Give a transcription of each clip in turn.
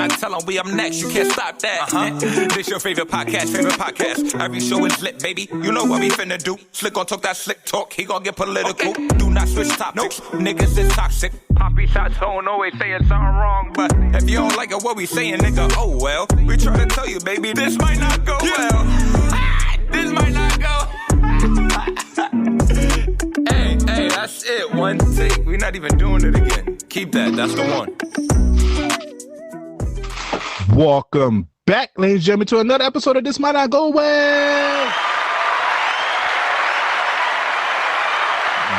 trying to tell them we up next. You can't stop that. This your favorite podcast. Every show is lit, baby. You know what we finna do. Slick gon' talk that slick talk. He gon' get political. Okay. Do not switch topics. Niggas is toxic. Poppy shots don't always saying something wrong. But if you don't like it, what we saying, nigga, oh well. We try to tell you, baby, this might not go well. This might not go. Hey, that's it. One take. We're not even doing it again. Keep that. That's the one. Welcome back, ladies and gentlemen, to another episode of This Might Not Go Well.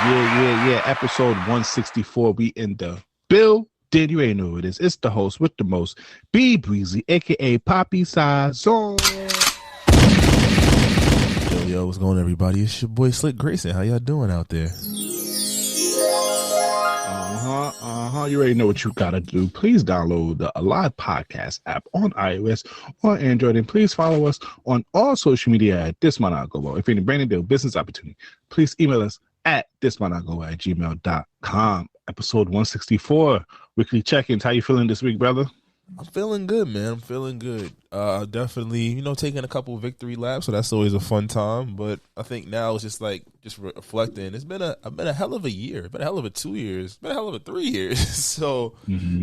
Yeah. Episode 164. We in the building. You ain't know who it is. It's the host with the most, B Breezy, aka Poppy Sazon. Yo, what's going on, everybody? It's your boy Slick Grayson. How y'all doing out there? You already know what you gotta do. Please download the Alive Podcast app on iOS or Android, and please follow us on all social media at This Might Not Go Well. If you're in a brand new business opportunity, please email us at thismightnotgo@gmail.com. Episode 164, weekly check-ins. How you feeling this week, brother? I'm feeling good, man. I'm feeling good. Definitely, taking a couple victory laps, so that's always a fun time. But I think now it's just reflecting. It's been a hell of a year. It's been a hell of a 2 years. It's been a hell of a 3 years. So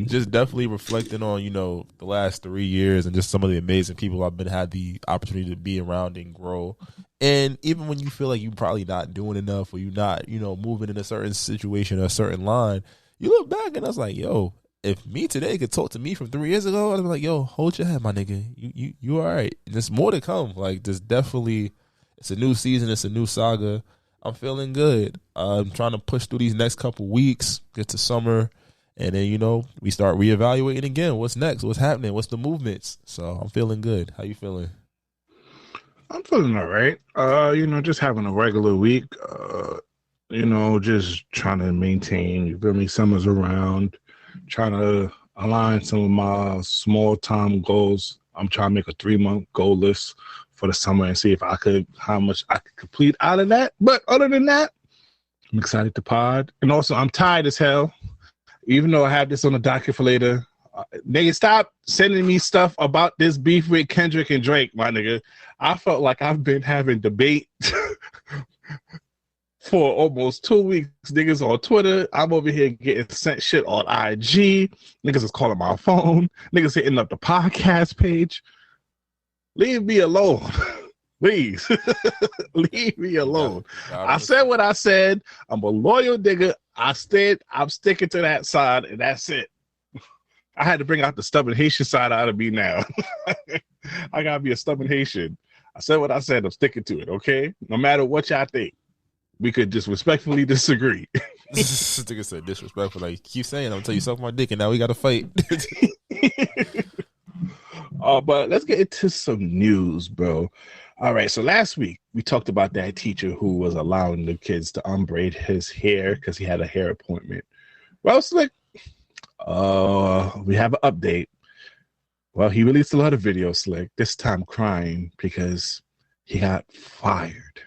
just definitely reflecting on, the last 3 years and just some of the amazing people I've had the opportunity to be around and grow. And even when you feel like you're probably not doing enough or you're not, moving in a certain situation or a certain line, you look back and I was like, yo, if me today could talk to me from 3 years ago, I'd be like, yo, hold your head, my nigga. You all right. And there's more to come. Like, there's definitely, it's a new season. It's a new saga. I'm feeling good. I'm trying to push through these next couple weeks, get to summer, and then, we start reevaluating again. What's next? What's happening? What's the movements? So I'm feeling good. How you feeling? I'm feeling all right. Just having a regular week. Just trying to maintain, you feel me? Summer's around. Trying to align some of my small time goals. I'm trying to make a 3-month goal list for the summer and see how much I could complete out of that. But other than that, I'm excited to pod. And also, I'm tired as hell. Even though I have this on the docket for later, nigga, stop sending me stuff about this beef with Kendrick and Drake, my nigga. I felt like I've been having debate for almost 2 weeks. Niggas on Twitter. I'm over here getting sent shit on IG. Niggas is calling my phone. Niggas hitting up the podcast page. Leave me alone. Please. Leave me alone. I said what I said. I'm a loyal nigga. I'm sticking to that side, and that's it. I had to bring out the stubborn Haitian side out of me now. I gotta be a stubborn Haitian. I said what I said. I'm sticking to it, okay? No matter what y'all think. We could just respectfully disagree. This nigga said disrespectful. Like, keep saying, I'm gonna tell you suck my dick, and now we got to fight. But let's get into some news, bro. All right, so last week we talked about that teacher who was allowing the kids to unbraid his hair because he had a hair appointment. Well, Slick, we have an update. Well, he released a lot of videos, Slick, this time crying because he got fired.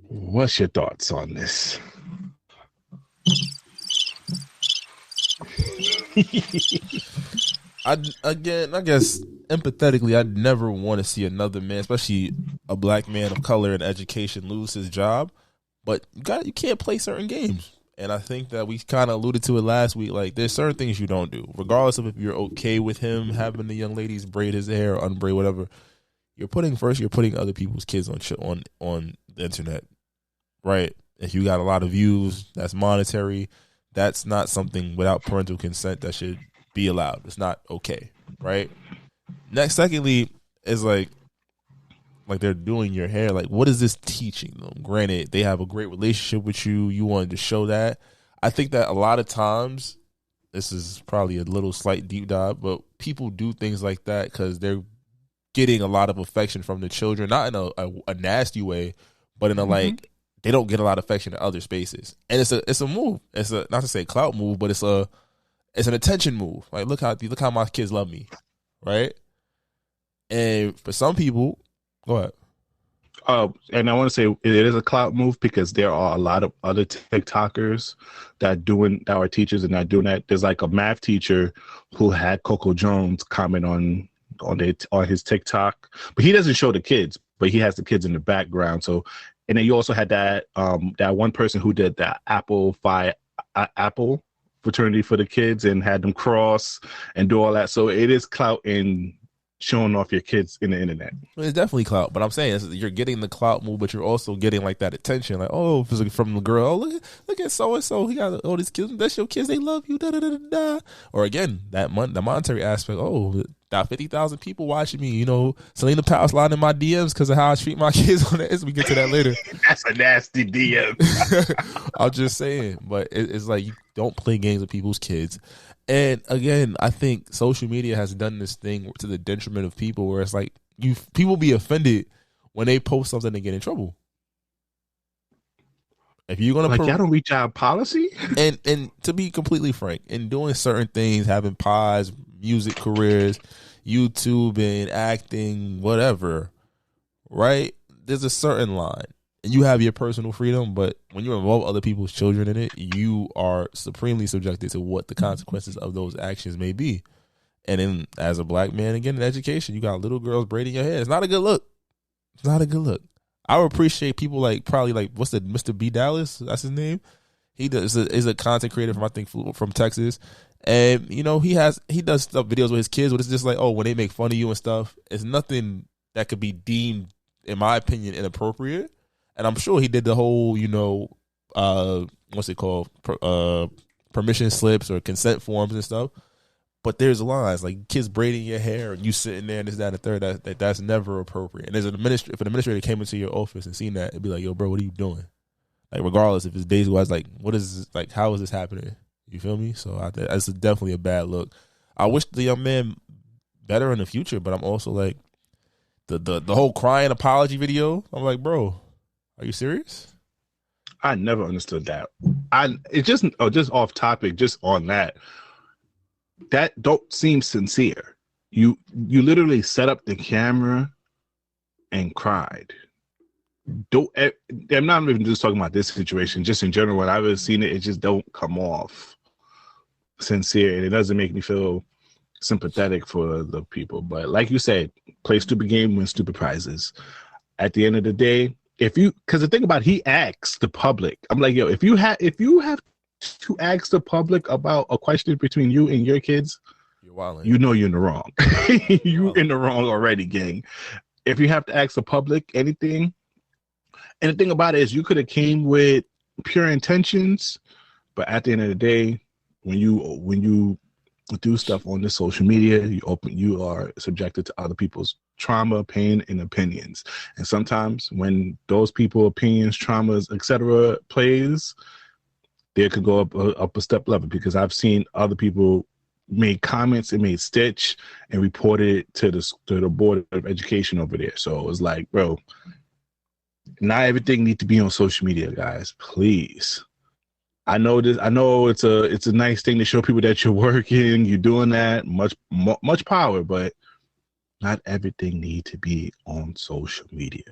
What's your thoughts on this? I guess empathetically, I'd never want to see another man, especially a black man of color in education, lose his job. But you can't play certain games. And I think that we kind of alluded to it last week. Like, there's certain things you don't do, regardless of if you're okay with him having the young ladies braid his hair or unbraid, whatever. You're putting other people's kids on the internet. Right. If you got a lot of views, that's monetary. That's not something without parental consent that should be allowed. It's not okay. Right. Secondly, is like they're doing your hair. Like, what is this teaching them? Granted, they have a great relationship with you. You wanted to show that. I think that a lot of times, this is probably a little slight deep dive, but people do things like that because they're getting a lot of affection from the children, not in a nasty way, but in a like, they don't get a lot of affection in other spaces. And it's a move. It's a, not to say clout move, but it's an attention move. Like, look how my kids love me. Right? And for some people, go ahead. And I want to say it is a clout move because there are a lot of other TikTokers that are teachers and not doing that. There's like a math teacher who had Coco Jones comment on his TikTok, but he doesn't show the kids, but he has the kids in the background. So, and then you also had that one person who did that Apple fraternity for the kids and had them cross and do all that. So it is clout in showing off your kids in the internet. It's definitely clout, but I'm saying you're getting the clout move, but you're also getting like that attention, like from the girl. Oh, look at so and so. He got all these kids. That's your kids. They love you. Da da da da. Or again, the monetary aspect. Oh, got 50,000 people watching me. You know, Selena Powell's sliding in my DMs because of how I treat my kids on it. We get to that later. That's a nasty DM. I'm just saying, but it's like you don't play games with people's kids. And again, I think social media has done this thing to the detriment of people where it's like people be offended when they post something and get in trouble. If you're gonna y'all don't reach out policy, and to be completely frank, in doing certain things, having pods, music careers, YouTube and acting, whatever, right? There's a certain line. And you have your personal freedom, but when you involve other people's children in it, you are supremely subjected to what the consequences of those actions may be. And then, as a black man, again, in education, you got little girls braiding your hair. It's not a good look. It's not a good look. I would appreciate people probably what's the Mr. B Dallas? That's his name. He is a content creator from Texas, and you know he does stuff videos with his kids, but it's just like, oh, when they make fun of you and stuff, it's nothing that could be deemed, in my opinion, inappropriate. And I'm sure he did the whole, you know, what's it called? Permission slips or consent forms and stuff. But there's lines like kids braiding your hair and you sitting there and this, that, and the third. That's never appropriate. And if an administrator came into your office and seen that, it'd be like, yo, bro, what are you doing? Like, regardless if it's days wise, like, what is this, like, how is this happening? You feel me? So that's definitely a bad look. I wish the young man better in the future, but I'm also like, the whole crying apology video. I'm like, bro, are you serious? I never understood that. Just off topic, just on that don't seem sincere. You literally set up the camera and cried. I'm not even just talking about this situation, just in general. When I've ever seen it, it just don't come off sincere, and it doesn't make me feel sympathetic for the people. But like you said, play stupid game, win stupid prizes. At the end of the day, because the thing about he asks the public, I'm like, yo, if you have to ask the public about a question between you and your kids, you're wilding. You know you're in the wrong. You're in the wrong already, gang. If you have to ask the public anything, and the thing about it is, you could have came with pure intentions, but at the end of the day, when you do stuff on this social media, you are subjected to other people's trauma, pain, and opinions. And sometimes when those people, opinions, traumas, etc., plays, they could go up a step level, because I've seen other people make comments and made stitch and reported it to the Board of Education over there. So it was like, bro, not everything needs to be on social media, guys. Please. I know this. I know it's a nice thing to show people that you're working, you're doing that, much power, but not everything needs to be on social media.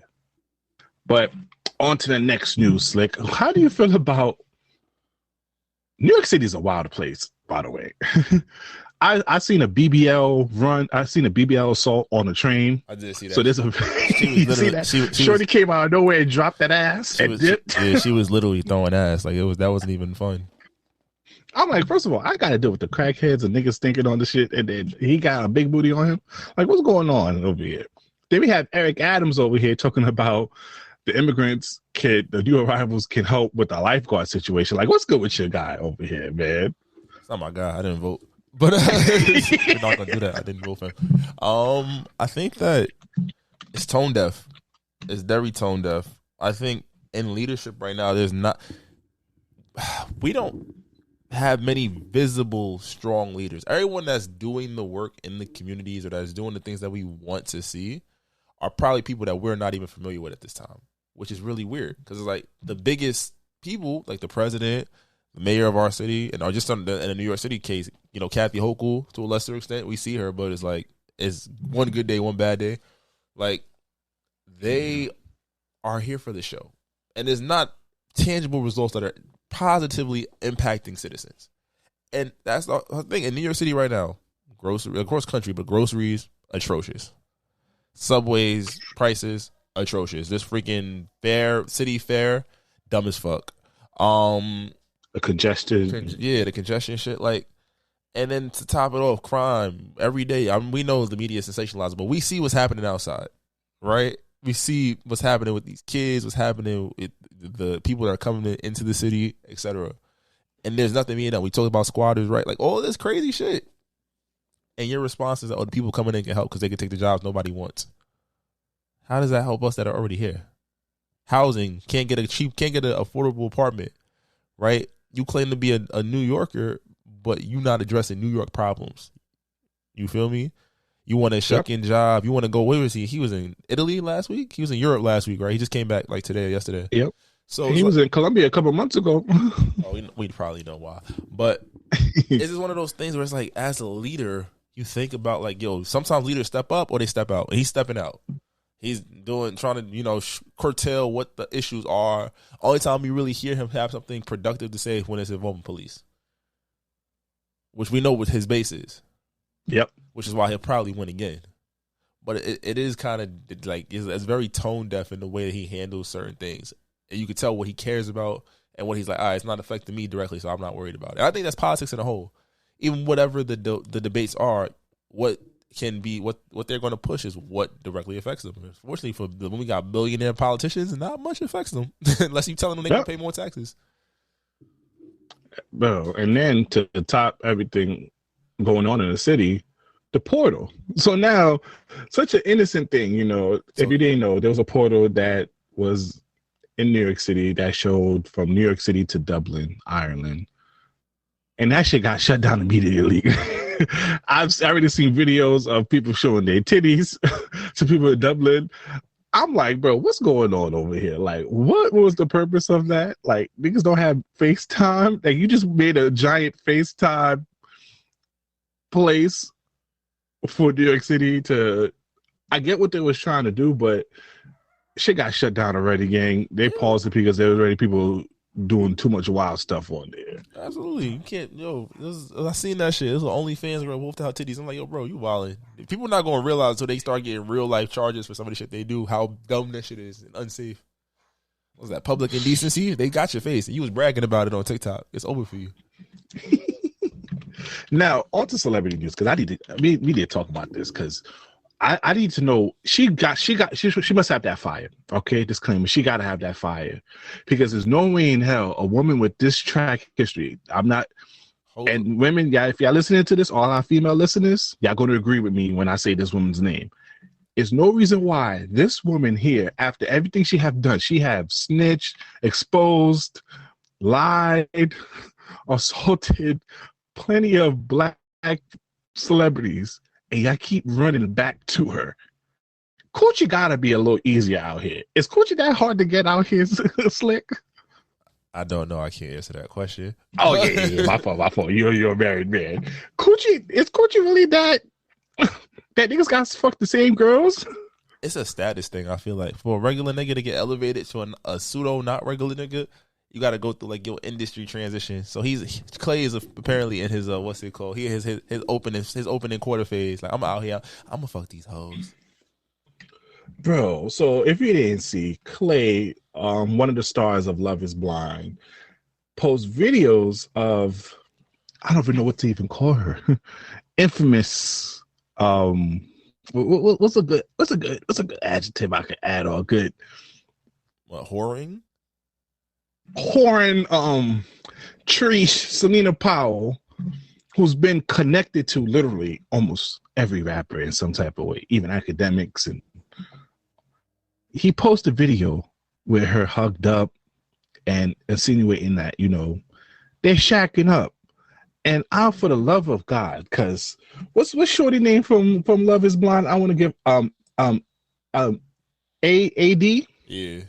But on to the next news, Slick. How do you feel about New York City? Is a wild place, by the way. I seen a BBL run. I seen a BBL assault on a train. I did see that. So there's Shorty came out of nowhere and dropped that ass and dipped. She was literally throwing ass. Like that wasn't even fun. I'm like, first of all, I got to deal with the crackheads and niggas thinking on the shit, and then he got a big booty on him. Like, what's going on over here? Then we have Eric Adams over here talking about the immigrants the new arrivals can help with the lifeguard situation. Like, what's good with your guy over here, man? It's not my guy. I didn't vote. But we're not gonna do that. I didn't vote for him. I think that it's tone deaf. It's very tone deaf. I think in leadership right now, we don't have many visible, strong leaders. Everyone that's doing the work in the communities or that's doing the things that we want to see are probably people that we're not even familiar with at this time, which is really weird, because it's like the biggest people, like the president, the mayor of our city, and just in the New York City case, you know, Kathy Hochul, to a lesser extent, we see her, but it's like, it's one good day, one bad day. Like, they are here for the show. And there's not tangible results that are positively impacting citizens. And that's the thing. In New York City right now, grocery, across country, but groceries, atrocious. Subways, prices, atrocious. This freaking city fair, dumb as fuck. The congestion. The congestion shit. Like, and then to top it off, crime every day. I mean, we know the media is sensationalized, but we see what's happening outside, right? We see what's happening with these kids, what's happening with the people that are coming into the city, etc. And there's nothing being done. We talk about squatters, right? Like all this crazy shit. And your response is that, oh, the people coming in can help because they can take the jobs nobody wants. How does that help us that are already here? Housing, can't get an affordable apartment, right? You claim to be a New Yorker, but you're not addressing New York problems. You feel me? You want a shucking job. You want to go, where was he? He was in Italy last week? He was in Europe last week, right? He just came back like today or yesterday. Yep. So he was in Colombia a couple months ago. We probably know why. But it's just one of those things where it's like, as a leader, you think about like, yo, sometimes leaders step up or they step out. And he's stepping out. He's trying to, curtail what the issues are. Only time you really hear him have something productive to say is when it's involving police, which we know what his base is. Yep. Which is why he'll probably win again. But it is kind of like, it's very tone deaf in the way that he handles certain things. And you can tell what he cares about and what he's like, all right, it's not affecting me directly, so I'm not worried about it. And I think that's politics in a whole. Even whatever the debates are, what can be, what they're going to push is what directly affects them. Fortunately, when we got billionaire politicians, not much affects them unless you tell them they can pay more taxes. Bro, and then to top everything going on in the city, the portal. So now, such an innocent thing, if you didn't know, there was a portal that was in New York City that showed from New York City to Dublin, Ireland. And that shit got shut down immediately. I've already seen videos of people showing their titties to people in Dublin. I'm like, bro, what's going on over here? Like, what was the purpose of that? Like, niggas don't have FaceTime. Like, you just made a giant FaceTime place for New York City I get what they was trying to do, but shit got shut down already, gang. They paused it because there was already people doing too much wild stuff on there. Absolutely. You can't, I seen that shit. There's OnlyFans where wolfed out titties. I'm like, yo, bro, you wildin'. People not going to realize until they start getting real life charges for some of the shit they do, how dumb that shit is and unsafe. What was that, public indecency? They got your face. And you was bragging about it on TikTok. It's over for you. Now, on to celebrity news, because we need to talk about this, because I need to know, she must have that fire. Okay, disclaimer, she got to have that fire, because there's no way in hell a woman with this track history, and women, if y'all listening to this, all our female listeners, y'all going to agree with me when I say this woman's name. There's no reason why this woman here, after everything she have done, she have snitched, exposed, lied, assaulted plenty of black celebrities, and y'all keep running back to her. Coochie gotta be a little easier out here. Is Coochie that hard to get out here, Slick? I don't know. I can't answer that question. Oh, yeah. My fault. You're a married man. Is Coochie really that niggas got to fuck the same girls? It's a status thing, I feel like. For a regular nigga to get elevated to a pseudo not regular nigga, you got to go through like your industry transition. So Clay is apparently in his what's it called? He has his opening quarter phase. Like, I'm out here. I'm gonna fuck these hoes, bro. So if you didn't see, Clay, one of the stars of Love Is Blind, posts videos of, I don't even know what to even call her, infamous. What's a good adjective I could add, or good? What, whoring? Trish Selena Powell, who's been connected to literally almost every rapper in some type of way, even academics, and he posted a video with her hugged up and insinuating that they're shacking up. And out for the love of God, because what's shorty name from Love Is Blind? I want to give AD. Yeah.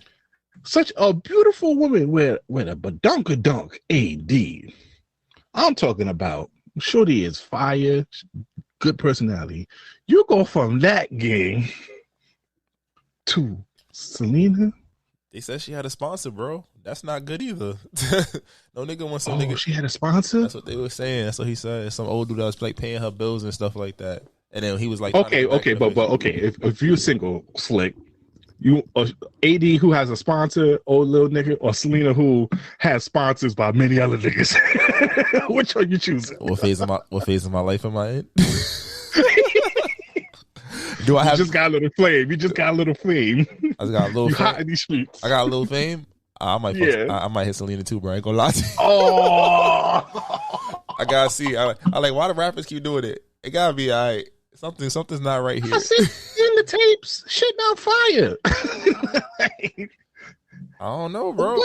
Such a beautiful woman with a badunkadunk AD. I'm talking about shorty is fire, good personality. You go from that gang to Selena They said she had a sponsor, bro. That's not good either. No nigga wants some nigga. She had a sponsor? That's what they were saying. That's what he said. Some old dude that was like paying her bills and stuff like that. And then he was like, okay, but okay. If you're single, Slick, you AD who has a sponsor, old little nigga, or Selena who has sponsors by many other niggas. Which one you choosing? What phase of my life am I in? Do I have? You just got a little flame. I just got a little fame. You hot in these streets. I got a little fame. I might hit Selena too, bro. I ain't gonna lie to you. Oh, I gotta see. I like why the rappers keep doing it. It gotta be all right. Something's not right here. I see in the tapes, shit on fire. I don't know, bro.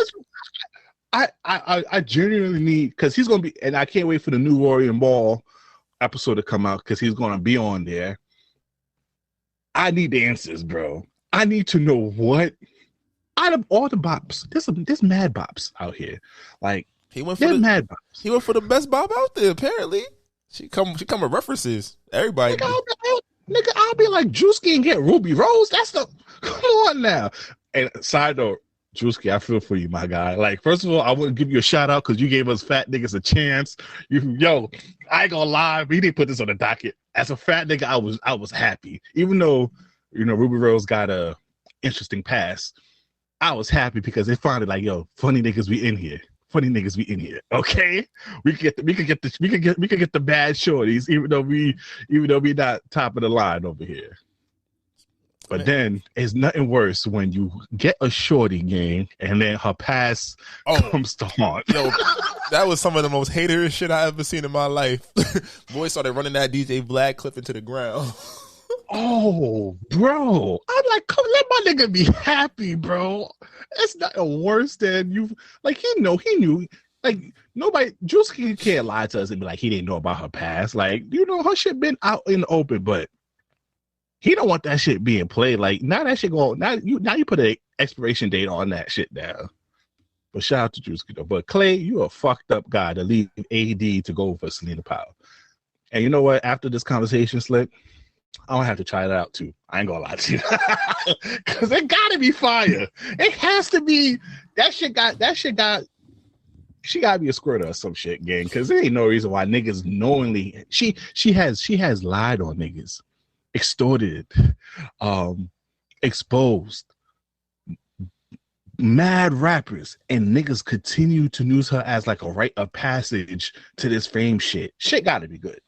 I genuinely need, because he's gonna be, and I can't wait for the new Rory and Ball episode to come out because he's gonna be on there. I need the answers, bro. I need to know what out of all the bops. There's mad bops out here. Like he went for mad bops. He went for the best bop out there. Apparently, she come with references. Everybody, nigga, I'll be like Drewski and get Ruby Rose. That's the come on now. And side note, Drewski, I feel for you, my guy. Like, first of all, I wouldn't give you a shout out because you gave us fat niggas a chance. Yo, I ain't gonna lie, but he didn't put this on the docket. As a fat nigga, I was happy. Even though, Ruby Rose got a interesting pass, I was happy because they finally like, yo, funny niggas we in here. Funny niggas we in here. Okay? We could get the bad shorties, even though we not top of the line over here. But then it's nothing worse when you get a shorty game and then her pass comes to haunt. Yo, that was some of the most haterish shit I ever seen in my life. Boy started running that DJ Vlad clip into the ground. Oh, bro. I'm like, come let my nigga be happy, bro. It's nothing worse than you. Like, he knew. Like, nobody, Drewski can't lie to us and be like, he didn't know about her past. Like, her shit been out in the open, but he don't want that shit being played. Like, now that shit going, now you put an expiration date on that shit now. But shout out to Drewski though. But Clay, you a fucked up guy to leave AD to go for Selena Powell. And you know what? After this conversation, Slick, I'm gonna have to try that out too. I ain't gonna lie to you. Cause it gotta be fire. It has to be. She gotta be a squirter or some shit, gang. Cause there ain't no reason why niggas knowingly she has lied on niggas, extorted, exposed mad rappers, and niggas continue to use her as like a rite of passage to this fame shit. Shit gotta be good.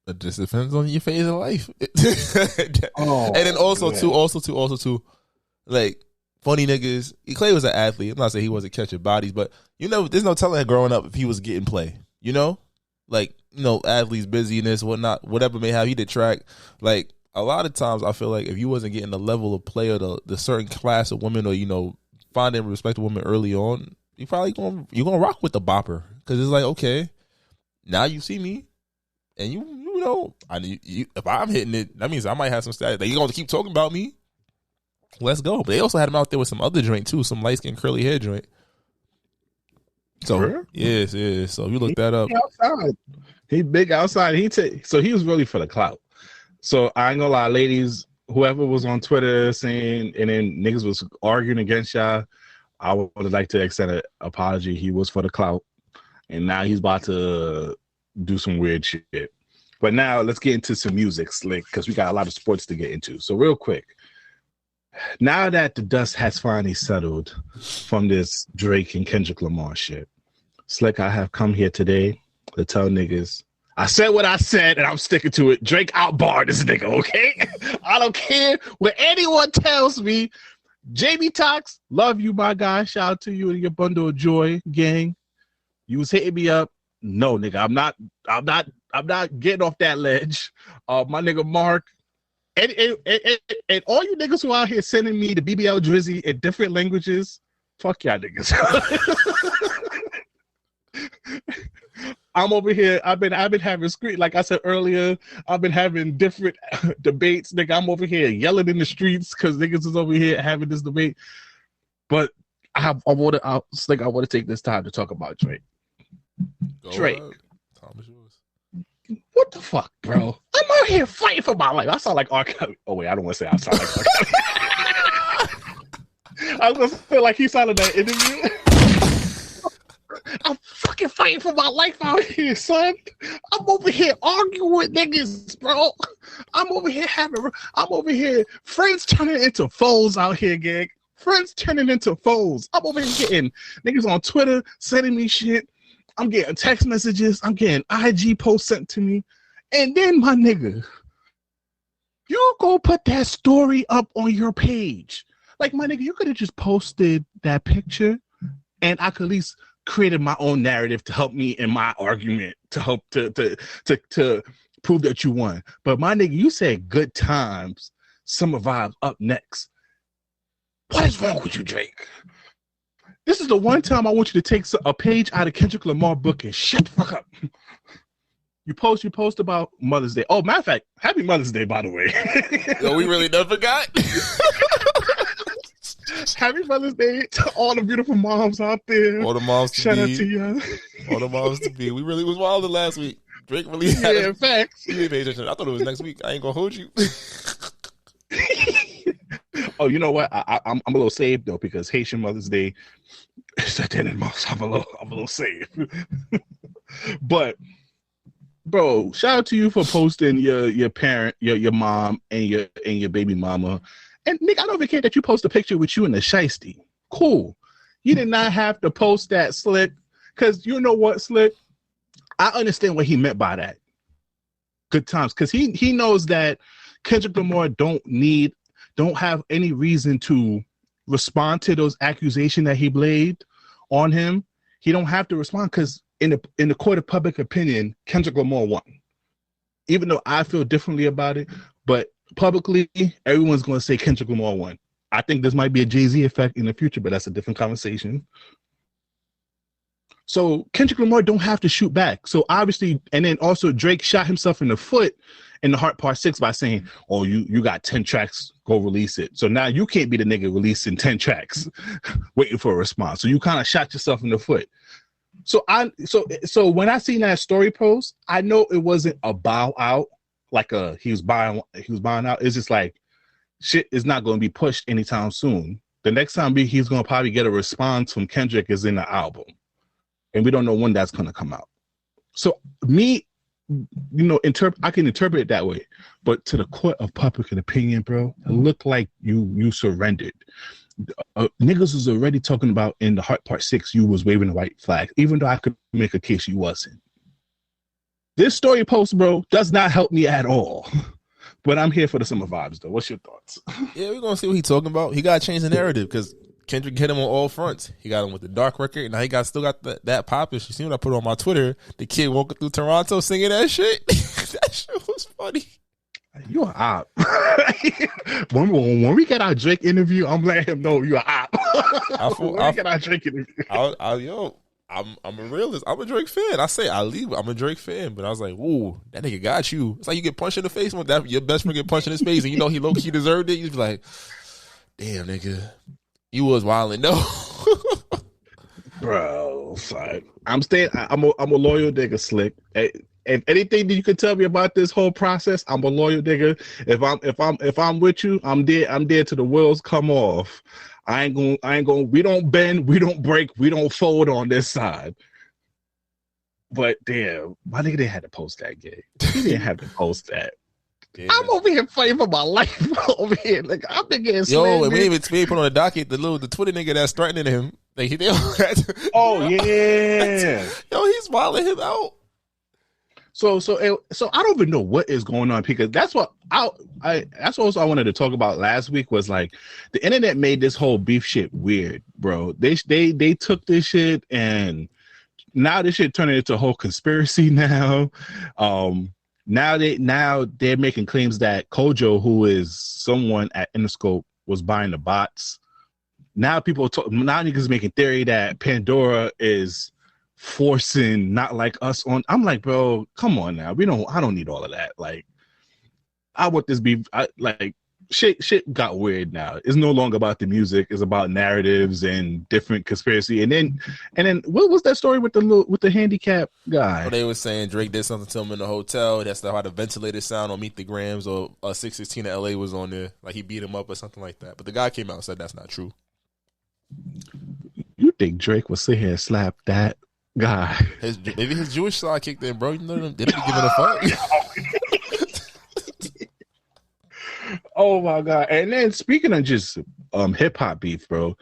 It just depends on your phase of life. And then also too, like funny niggas. Clay was an athlete. I'm not saying he wasn't catching bodies, but there's no telling growing up if he was getting play. Like athletes busyness, whatnot, whatever may have. He did track. Like a lot of times, I feel like if you wasn't getting the level of play or the certain class of women, or finding respectable women early on, you probably gonna rock with the bopper because it's like, okay, now you see me. And if I'm hitting it, that means I might have some status. Like, you're going to keep talking about me? Let's go. But they also had him out there with some other joint, too. Some light-skinned curly hair joint. So, sure. Yes. So, if you look that up. He big outside. So, he was really for the clout. So, I ain't going to lie, ladies, whoever was on Twitter saying, and then niggas was arguing against y'all, I would like to extend an apology. He was for the clout. And now he's about to do some weird shit. But now let's get into some music, Slick, because we got a lot of sports to get into. So real quick, now that the dust has finally settled from this Drake and Kendrick Lamar shit, Slick, I have come here today to tell niggas, I said what I said and I'm sticking to it. Drake outbarred this nigga, okay? I don't care what anyone tells me. JB Tox, love you, my guy. Shout out to you and your bundle of joy, gang. You was hitting me up. No, nigga, I'm not getting off that ledge. My nigga Mark, and all you niggas who out here sending me the BBL Drizzy in different languages, fuck y'all niggas. I'm over here. I've been having like I said earlier, I've been having different debates, nigga. I'm over here yelling in the streets because niggas is over here having this debate. But I want to take this time to talk about Drake. Drake. What the fuck, bro? I'm out here fighting for my life. I sound like R. Kelly. Oh wait, I don't want to say I sound like R. I was gonna feel like he sounded that interview. I'm fucking fighting for my life out here, son. I'm over here arguing with niggas, bro. I'm over here friends turning into foes out here, gang. Friends turning into foes. I'm over here getting niggas on Twitter sending me shit. I'm getting text messages. I'm getting IG posts sent to me. And then, my nigga, you go put that story up on your page. Like, my nigga, you could have just posted that picture and I could at least created my own narrative to help me in my argument, to help to prove that you won. But my nigga, you said good times, summer vibes up next. What is wrong with you, Drake? This is the one time I want you to take a page out of Kendrick Lamar book and shut the fuck up. You post about Mother's Day. Oh, matter of fact, happy Mother's Day, by the way. Yo, we really never forgot. Happy Mother's Day to all the beautiful moms out there. All the moms to Shout be. out to you. All the moms to be. We really was wilding last week. Drake really had Yeah, facts. I thought it was next week. I ain't gonna hold you. Oh, you know what? I'm a little saved though, because Haitian Mother's Day is at the end of the month. I'm a little saved. But bro, shout out to you for posting your parent, your mom, and your baby mama. And Nick, I don't even care that you post a picture with you in the shiesty. Cool. You did not have to post that, Slick. Because you know what, Slick? I understand what he meant by that. Good times. Because he knows that Kendrick Lamar don't have any reason to respond to those accusations that he laid on him. He don't have to respond because in the court of public opinion, Kendrick Lamar won. Even though I feel differently about it, but publicly, everyone's going to say Kendrick Lamar won. I think this might be a Jay-Z effect in the future, but that's a different conversation. So Kendrick Lamar don't have to shoot back. So obviously, and then also Drake shot himself in the foot in the Heart Part 6 by saying, oh, you got 10 tracks, go release it. So now you can't be the nigga releasing 10 tracks waiting for a response. So you kind of shot yourself in the foot. So when I seen that story post, I know it wasn't a bow out, like he was buying out. It's just like shit is not going to be pushed anytime soon. The next time he's going to probably get a response from Kendrick is in the album, and we don't know when that's going to come out. So me, I can interpret it that way, but to the court of public opinion, bro, it looked like you surrendered. Niggas was already talking about in the Heart Part 6 you was waving the white flag, even though I could make a case you wasn't. This story post, bro, does not help me at all. But I'm here for the summer vibes, though. What's your thoughts? Yeah, we're going to see what he's talking about. He got to change the narrative because Kendrick hit him on all fronts. He got him with the dark record, and now he still got that poppin'. You see what I put on my Twitter? The kid walking through Toronto singing that shit. That shit was funny. You an op. when we get our Drake interview, I'm letting him know you're an op. When we get our Drake interview. I'm a realist. I'm a Drake fan. I say I leave. I'm a Drake fan, but I was like, "Ooh, that nigga got you." It's like you get punched in the face when your best friend get punched in his face, and you know he low key deserved it. You be like, "Damn, nigga, you was wilding." No, bro. Sorry. I'm a loyal nigga, Slick. If anything that you can tell me about this whole process, I'm a loyal nigga. If I'm with you, I'm there till the wheels come off. I ain't gonna, we don't bend, we don't break, we don't fold on this side. But damn, my nigga didn't have to post that, gay. He didn't have to post that. Yeah. I'm over here fighting for my life over here. Like, I've been getting slammed. Yo, and we ain't put on the docket the Twitter nigga that's threatening him. Like, oh, yeah. Yo, he's wilding him out. So I don't even know what is going on, because that's what that's also I wanted to talk about last week, was like the internet made this whole beef shit weird, bro. They took this shit and now this shit turned into a whole conspiracy now. Now they're making claims that Kojo, who is someone at Interscope, was buying the bots. Now niggas making theory that Pandora is forcing Not Like Us on. I'm like, bro, come on now. I don't need all of that. Like, I want this beef. Shit got weird now. It's no longer about the music. It's about narratives and different conspiracy. And then what was that story with the handicap guy? Well, they were saying Drake did something to him in the hotel. That's how the ventilator sound on Meet the Grams, or 616 in LA was on there. Like he beat him up or something like that. But the guy came out and said that's not true. You think Drake would sit here and slap that guy? Maybe his Jewish side kicked in, bro. You know them, they don't be giving a fuck. Oh my god! And then speaking of just hip hop beef, bro,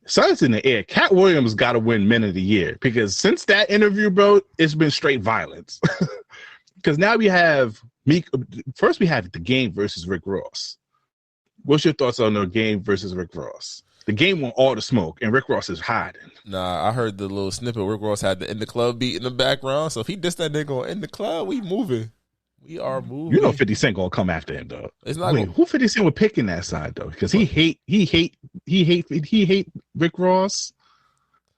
something's in the air. Cat Williams got to win Men of the Year because since that interview, bro, it's been straight violence. Because now we have First, we have The Game versus Rick Ross. What's your thoughts on The Game versus Rick Ross? The Game want all the smoke, and Rick Ross is hiding. Nah, I heard the little snippet. Rick Ross had the In the Club beat in the background. So if he dissed that nigga on In the Club, we moving. We are moving. You know 50 Cent gonna come after him, though. It's not who 50 Cent would pick in that side, though? Because he hate Rick Ross,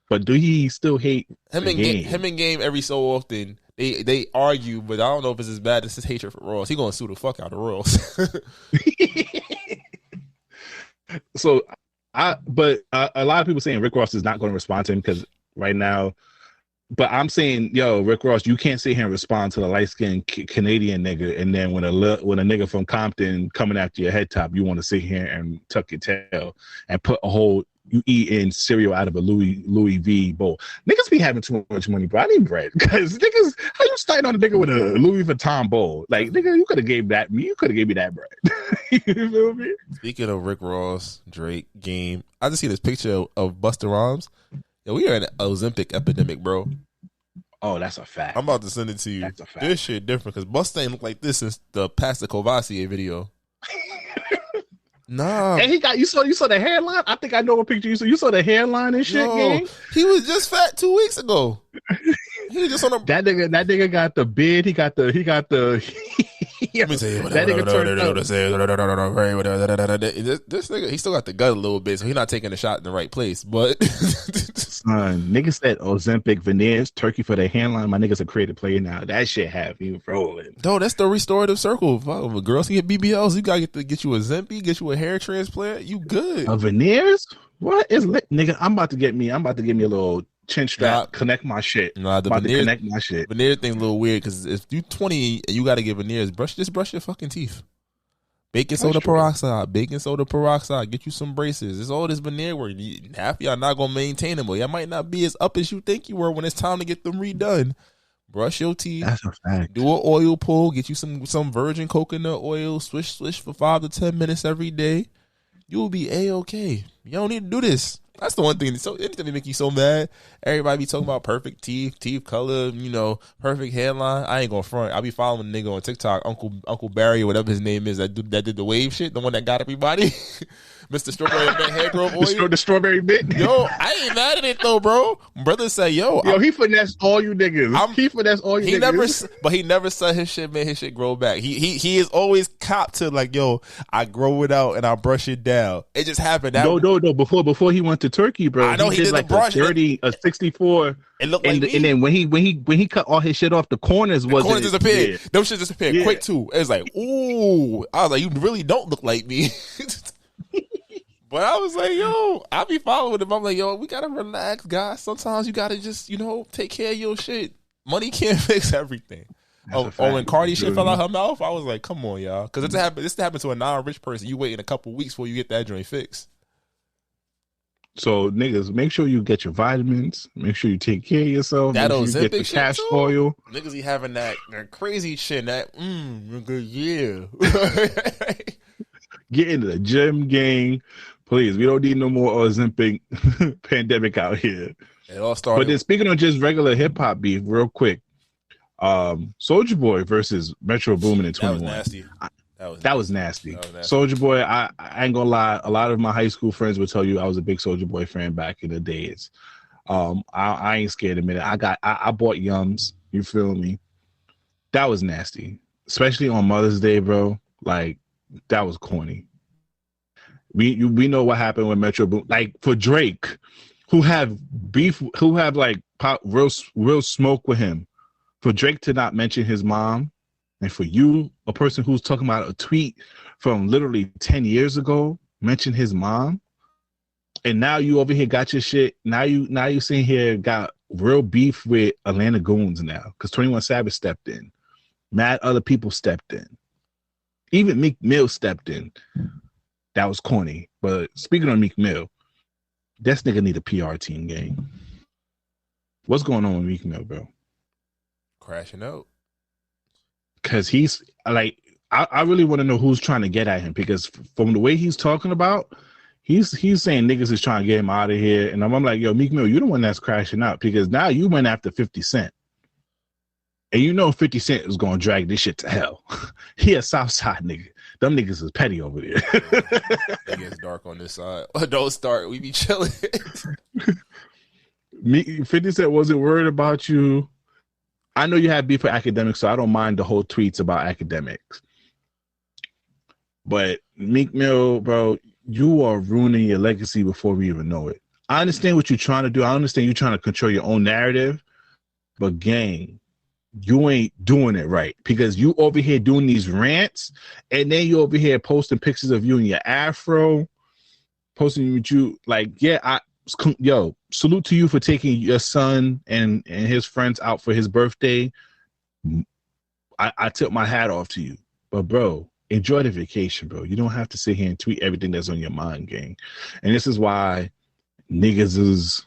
but do he still hate him and Game every so often. They argue, but I don't know if it's as bad as his hatred for Ross. He gonna sue the fuck out of Ross. So, a lot of people saying Rick Ross is not going to respond to him because right now. But I'm saying, yo, Rick Ross, you can't sit here and respond to the light-skinned Canadian nigga, and then when a nigga from Compton coming after your head top, you want to sit here and tuck your tail and put a whole you eating cereal out of a Louis V bowl. Niggas be having too much money, bro. I need bread because niggas, how you starting on a nigga with a Louis Vuitton bowl? Like, nigga, you could have gave me that bread. You feel me? Speaking of Rick Ross, Drake, Game, I just see this picture of Busta Rhymes. Yeah, we are in an Ozempic epidemic, bro. Oh, that's a fact. I'm about to send it to you. That's a fact. This shit different because Busta ain't look like this since the Pastor Kovacier video. Nah. And you saw the hairline? I think I know what picture you saw. You saw the hairline and shit, gang? He was just fat 2 weeks ago. He was just on a that nigga got the beard. He got the Let me tell you that nigga turned up. This nigga, he still got the gut a little bit, so he's not taking the shot in the right place. But son, niggas said Ozempic, veneers, turkey for the hairline. My niggas a creative player now. That shit have you rolling. No, that's the restorative circle. If girls can get BBLs, you gotta get you a Zempi, get you a hair transplant. You good? A veneers? What is lit, nigga? I'm about to get me a little chin strap. Connect my shit. Nah, the connect my shit. Veneer thing a little weird because if you 20 and you gotta get veneers, just brush your fucking teeth. Baking soda peroxide, get you some braces. It's all this veneer work. Half y'all not gonna maintain them, but y'all might not be as up as you think you were when it's time to get them redone. Brush your teeth. That's a fact. Do an oil pull. Get you some virgin coconut oil. Swish for 5 to 10 minutes every day. You will be A-okay. You don't need to do this. That's the one thing. So anything that make you so mad. Everybody be talking about perfect teeth color, perfect hairline. I ain't gonna front. I be following a nigga on TikTok, Uncle Barry or whatever his name is, that did the wave shit, the one that got everybody. Mr. Strawberry Mint Hair Growth Oil. The strawberry bit. Yo, I ain't mad at it though, bro. Brother say, he finessed all you niggas. He finessed all you niggas. He never said his shit made his shit grow back. He is always copped to like, yo, I grow it out and I brush it down. It just happened. No. Before he went to Turkey, bro. I know he did like the brush. a 64. It looked like me. And then when he cut all his shit off, the corners disappeared. Yeah. Them shit disappeared quick too. It was like, ooh. I was like, you really don't look like me. But I was like, yo, I be following him. I'm like, yo, we gotta relax, guys. Sometimes you gotta just, take care of your shit. Money can't fix everything. When Cardi shit fell out her mouth, I was like, come on, y'all. Because this happened to a non-rich person. You waiting a couple weeks before you get that joint fixed. So niggas, make sure you get your vitamins. Make sure you take care of yourself. That make sure you get the castor oil. Niggas be having that crazy shit. That good year. Get into the gym, gang. Please, we don't need no more Ozempic pandemic out here. It all started. But then speaking of just regular hip hop beef, real quick, Soulja Boy versus Metro Boomin in 21. That was nasty. Soulja Boy, I ain't gonna lie. A lot of my high school friends would tell you I was a big Soulja Boy fan back in the days. I ain't scared to admit it. I bought Yums. You feel me? That was nasty, especially on Mother's Day, bro. Like that was corny. We know what happened with Metro Boomin. Like for Drake, who have beef, who have like real smoke with him. For Drake to not mention his mom, and for you, a person who's talking about a tweet from literally 10 years ago, mention his mom, and now you over here got your shit. Now you sitting here got real beef with Atlanta Goons now because 21 Savage stepped in. Mad other people stepped in. Even Meek Mill stepped in. That was corny. But speaking of Meek Mill, This nigga need a PR team, gang. What's going on with Meek Mill, bro? Crashing out. Because he's like, I really want to know who's trying to get at him, because from the way he's talking about, he's saying niggas is trying to get him out of here. And I'm like, yo, Meek Mill, you're the one that's crashing out, because now you went after 50 Cent. And you know 50 Cent is going to drag this shit to hell. He a Southside nigga. Them niggas is petty over there. It gets dark on this side. Don't start. We be chilling. 50 Cent wasn't worried about you. I know you had beef with academics, so I don't mind the whole tweets about academics. But Meek Mill, bro, you are ruining your legacy before we even know it. I understand what you're trying to do. I understand you're trying to control your own narrative. But gang, you ain't doing it right, because you over here doing these rants, and then you over here posting pictures of you in your afro, posting with you like, yeah, yo, salute to you for taking your son and his friends out for his birthday. I took my hat off to you, but bro, enjoy the vacation, bro. You don't have to sit here and tweet everything that's on your mind, gang. And this is why niggas is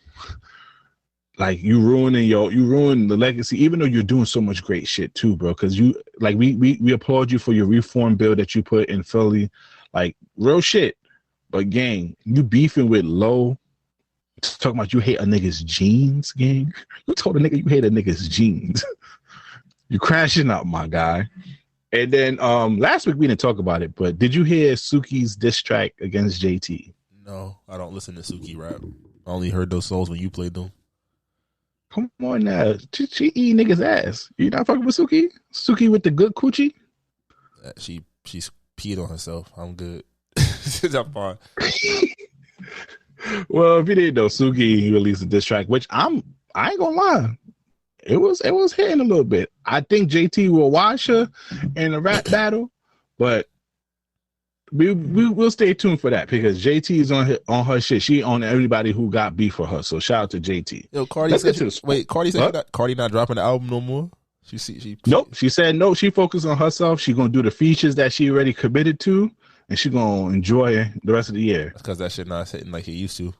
like, you ruin the legacy, even though you're doing so much great shit too, bro. Because you like we applaud you for your reform bill that you put in Philly, like real shit. But gang, you beefing with Low, talking about you hate a nigga's jeans, gang. You told a nigga you hate a nigga's jeans. You crashing out, my guy. And then last week we didn't talk about it, but did you hear Suki's diss track against JT? No, I don't listen to Suki rap. I only heard those songs when you played them. Come on now. She eat niggas ass. You not fucking with Suki? Suki with the good coochie? She's peed on herself. I'm good. I'm fine. Well, if you didn't know, Suki released a diss track, which I ain't gonna lie. It was hitting a little bit. I think JT will wash her in a rap battle, but we'll stay tuned for that, because JT is on her shit. She on everybody who got beef for her. So shout out to JT. Yo, Cardi said Cardi not dropping the album no more. Nope. She said no. She focused on herself. She gonna do the features that she already committed to, and she gonna enjoy the rest of the year. That's because that shit not hitting like it used to.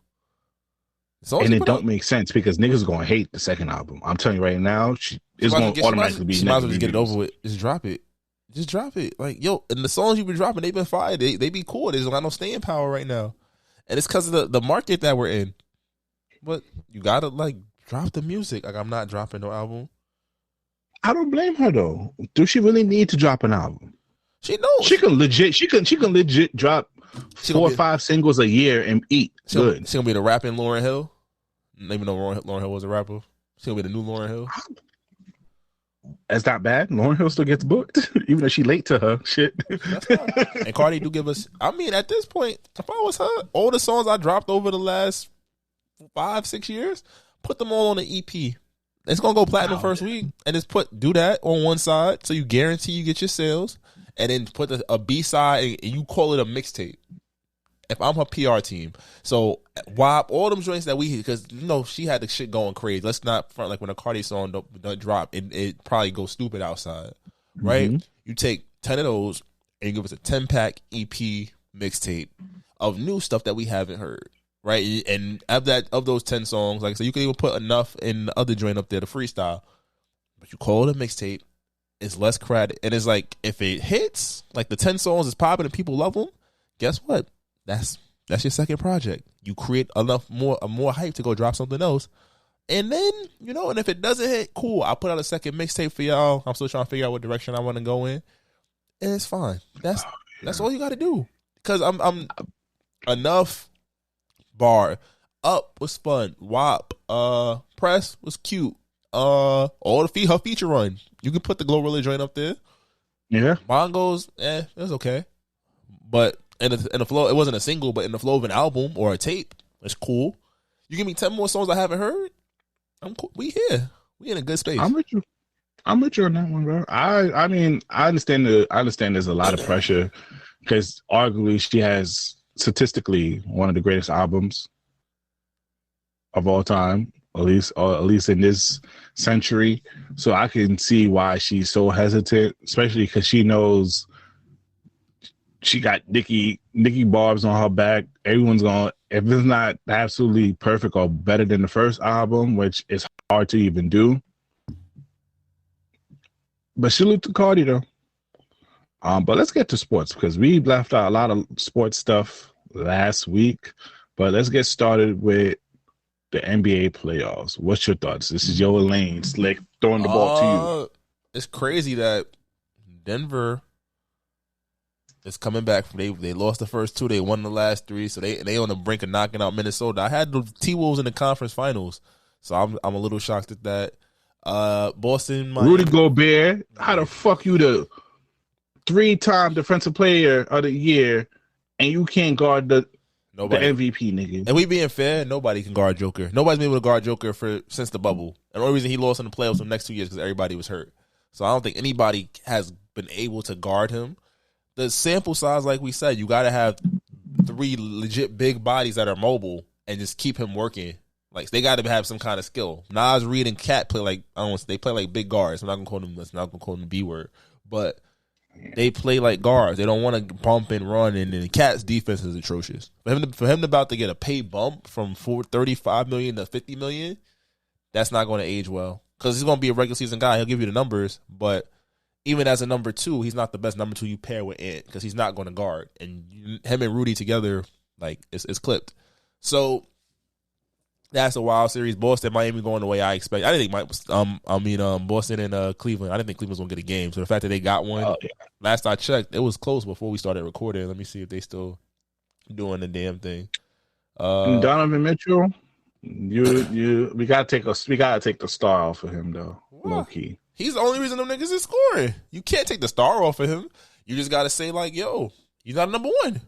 And it don't make sense, because niggas gonna hate the second album. I'm telling you right now, it's gonna automatically be. She might as well just get it over with. Just drop it. Just drop it. Like, yo, and the songs you've been dropping, they've been fire. They be cool. There's not no staying power right now, and it's because of the market that we're in. But you gotta like drop the music. Like, I'm not dropping no album. I don't blame her though. Do she really need to drop an album? She knows she can legit drop 4 or 5 singles a year and eat good. She gonna be the rapping Lauryn Hill. Even though Lauryn Hill was a rapper, she gonna be the new Lauryn Hill. That's not bad. Lauryn Hill still gets booked, even though she late to her shit. And Cardi do give us. I mean, at this point, if I was her, all the songs I dropped over the last 5-6 years, put them all on the EP. It's gonna go platinum first week, and just do that on one side, so you guarantee you get your sales, and then put a B side, and you call it a mixtape. If I'm her PR team, so WAP, all them joints that we hit, because she had the shit going crazy. Let's not front like when a Cardi song don't drop, it probably goes stupid outside, right? Mm-hmm. You take 10 of those and you give us a 10-pack EP mixtape of new stuff that we haven't heard, right? And of those 10 songs, like I said, you can even put enough in the other joint up there, the freestyle, but you call it a mixtape. It's less credit, and it's like if it hits, like the 10 songs is popping and people love them. Guess what? That's your second project. You create more hype to go drop something else. And then, and if it doesn't hit, cool. I'll put out a second mixtape for y'all. I'm still trying to figure out what direction I want to go in. And it's fine. That's all you got to do. Because I'm enough bar. Up was fun. WAP. Press was cute. All her feature run. You can put the Glorilla joint up there. Yeah. Bongos, it was okay. But in the flow, it wasn't a single, but in the flow of an album or a tape, it's cool. You give me 10 more songs I haven't heard, I'm cool. We here. We in a good space. I'm with you on that one, bro. I mean, I understand there's a lot of pressure, because arguably she has statistically one of the greatest albums of all time, at least in this century. So I can see why she's so hesitant, especially because she knows she got Nicki Barbs on her back. Everyone's gonna if it's not absolutely perfect or better than the first album, which is hard to even do. But salute to Cardi though. But let's get to sports because we left out a lot of sports stuff last week. But let's get started with the NBA playoffs. What's your thoughts? This is your lane, Slick, throwing the ball to you. It's crazy that Denver is coming back. They lost the first two. They won the last three. So they on the brink of knocking out Minnesota. I had the T-Wolves in the conference finals. So I'm a little shocked at that. Boston, Miami. Rudy Gobert, how the fuck you the 3-time defensive player of the year and you can't guard the MVP, nigga? And we being fair, nobody can guard Joker. Nobody's been able to guard Joker since the bubble. And the only reason he lost in the playoffs the next 2 years because everybody was hurt. So I don't think anybody has been able to guard him. The sample size, like we said, you got to have 3 legit big bodies that are mobile and just keep him working. Like they got to have some kind of skill. Nas, Reed, and Cat play like they play like big guards. I'm not gonna call them. Let's not gonna call them the B word, but they play like guards. They don't want to bump and run. And then Cat's defense is atrocious. For him about to get a pay bump from $35 million to $50 million, that's not going to age well because he's going to be a regular season guy. He'll give you the numbers, but even as a number 2, he's not the best number 2 you pair with Ant because he's not going to guard. And him and Rudy together, like it's clipped. So. That's a wild series. Boston, Miami going the way I expect. I didn't think Boston and Cleveland. I didn't think Cleveland was gonna get a game. So the fact that they got one, last I checked, it was close before we started recording. Let me see if they still doing the damn thing. Donovan Mitchell, we gotta take the star off of him though. Low key, he's the only reason them niggas is scoring. You can't take the star off of him. You just gotta say like, yo, you're not a number 1.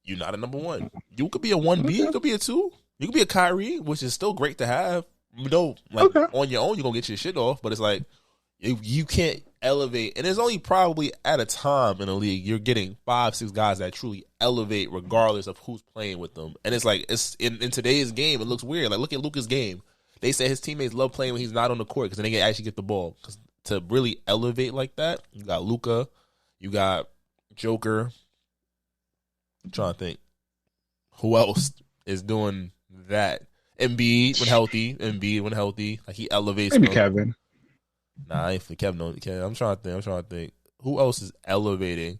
You're not a number 1. You could be a 1B. You could be a 2. You could be a Kyrie, which is still great to have. On your own, you're going to get your shit off. But it's like, you can't elevate. And it's only probably at a time in the league, you're getting 5-6 guys that truly elevate regardless of who's playing with them. And it's like, it's in today's game, it looks weird. Like, look at Luka's game. They say his teammates love playing when he's not on the court because then they can actually get the ball. Because to really elevate like that, you got Luka, you got Joker. I'm trying to think. Who else is doing that? Embiid when healthy, like he elevates. Maybe Kevin. Nah, I ain't for Kevin. I'm trying to think. Who else is elevating?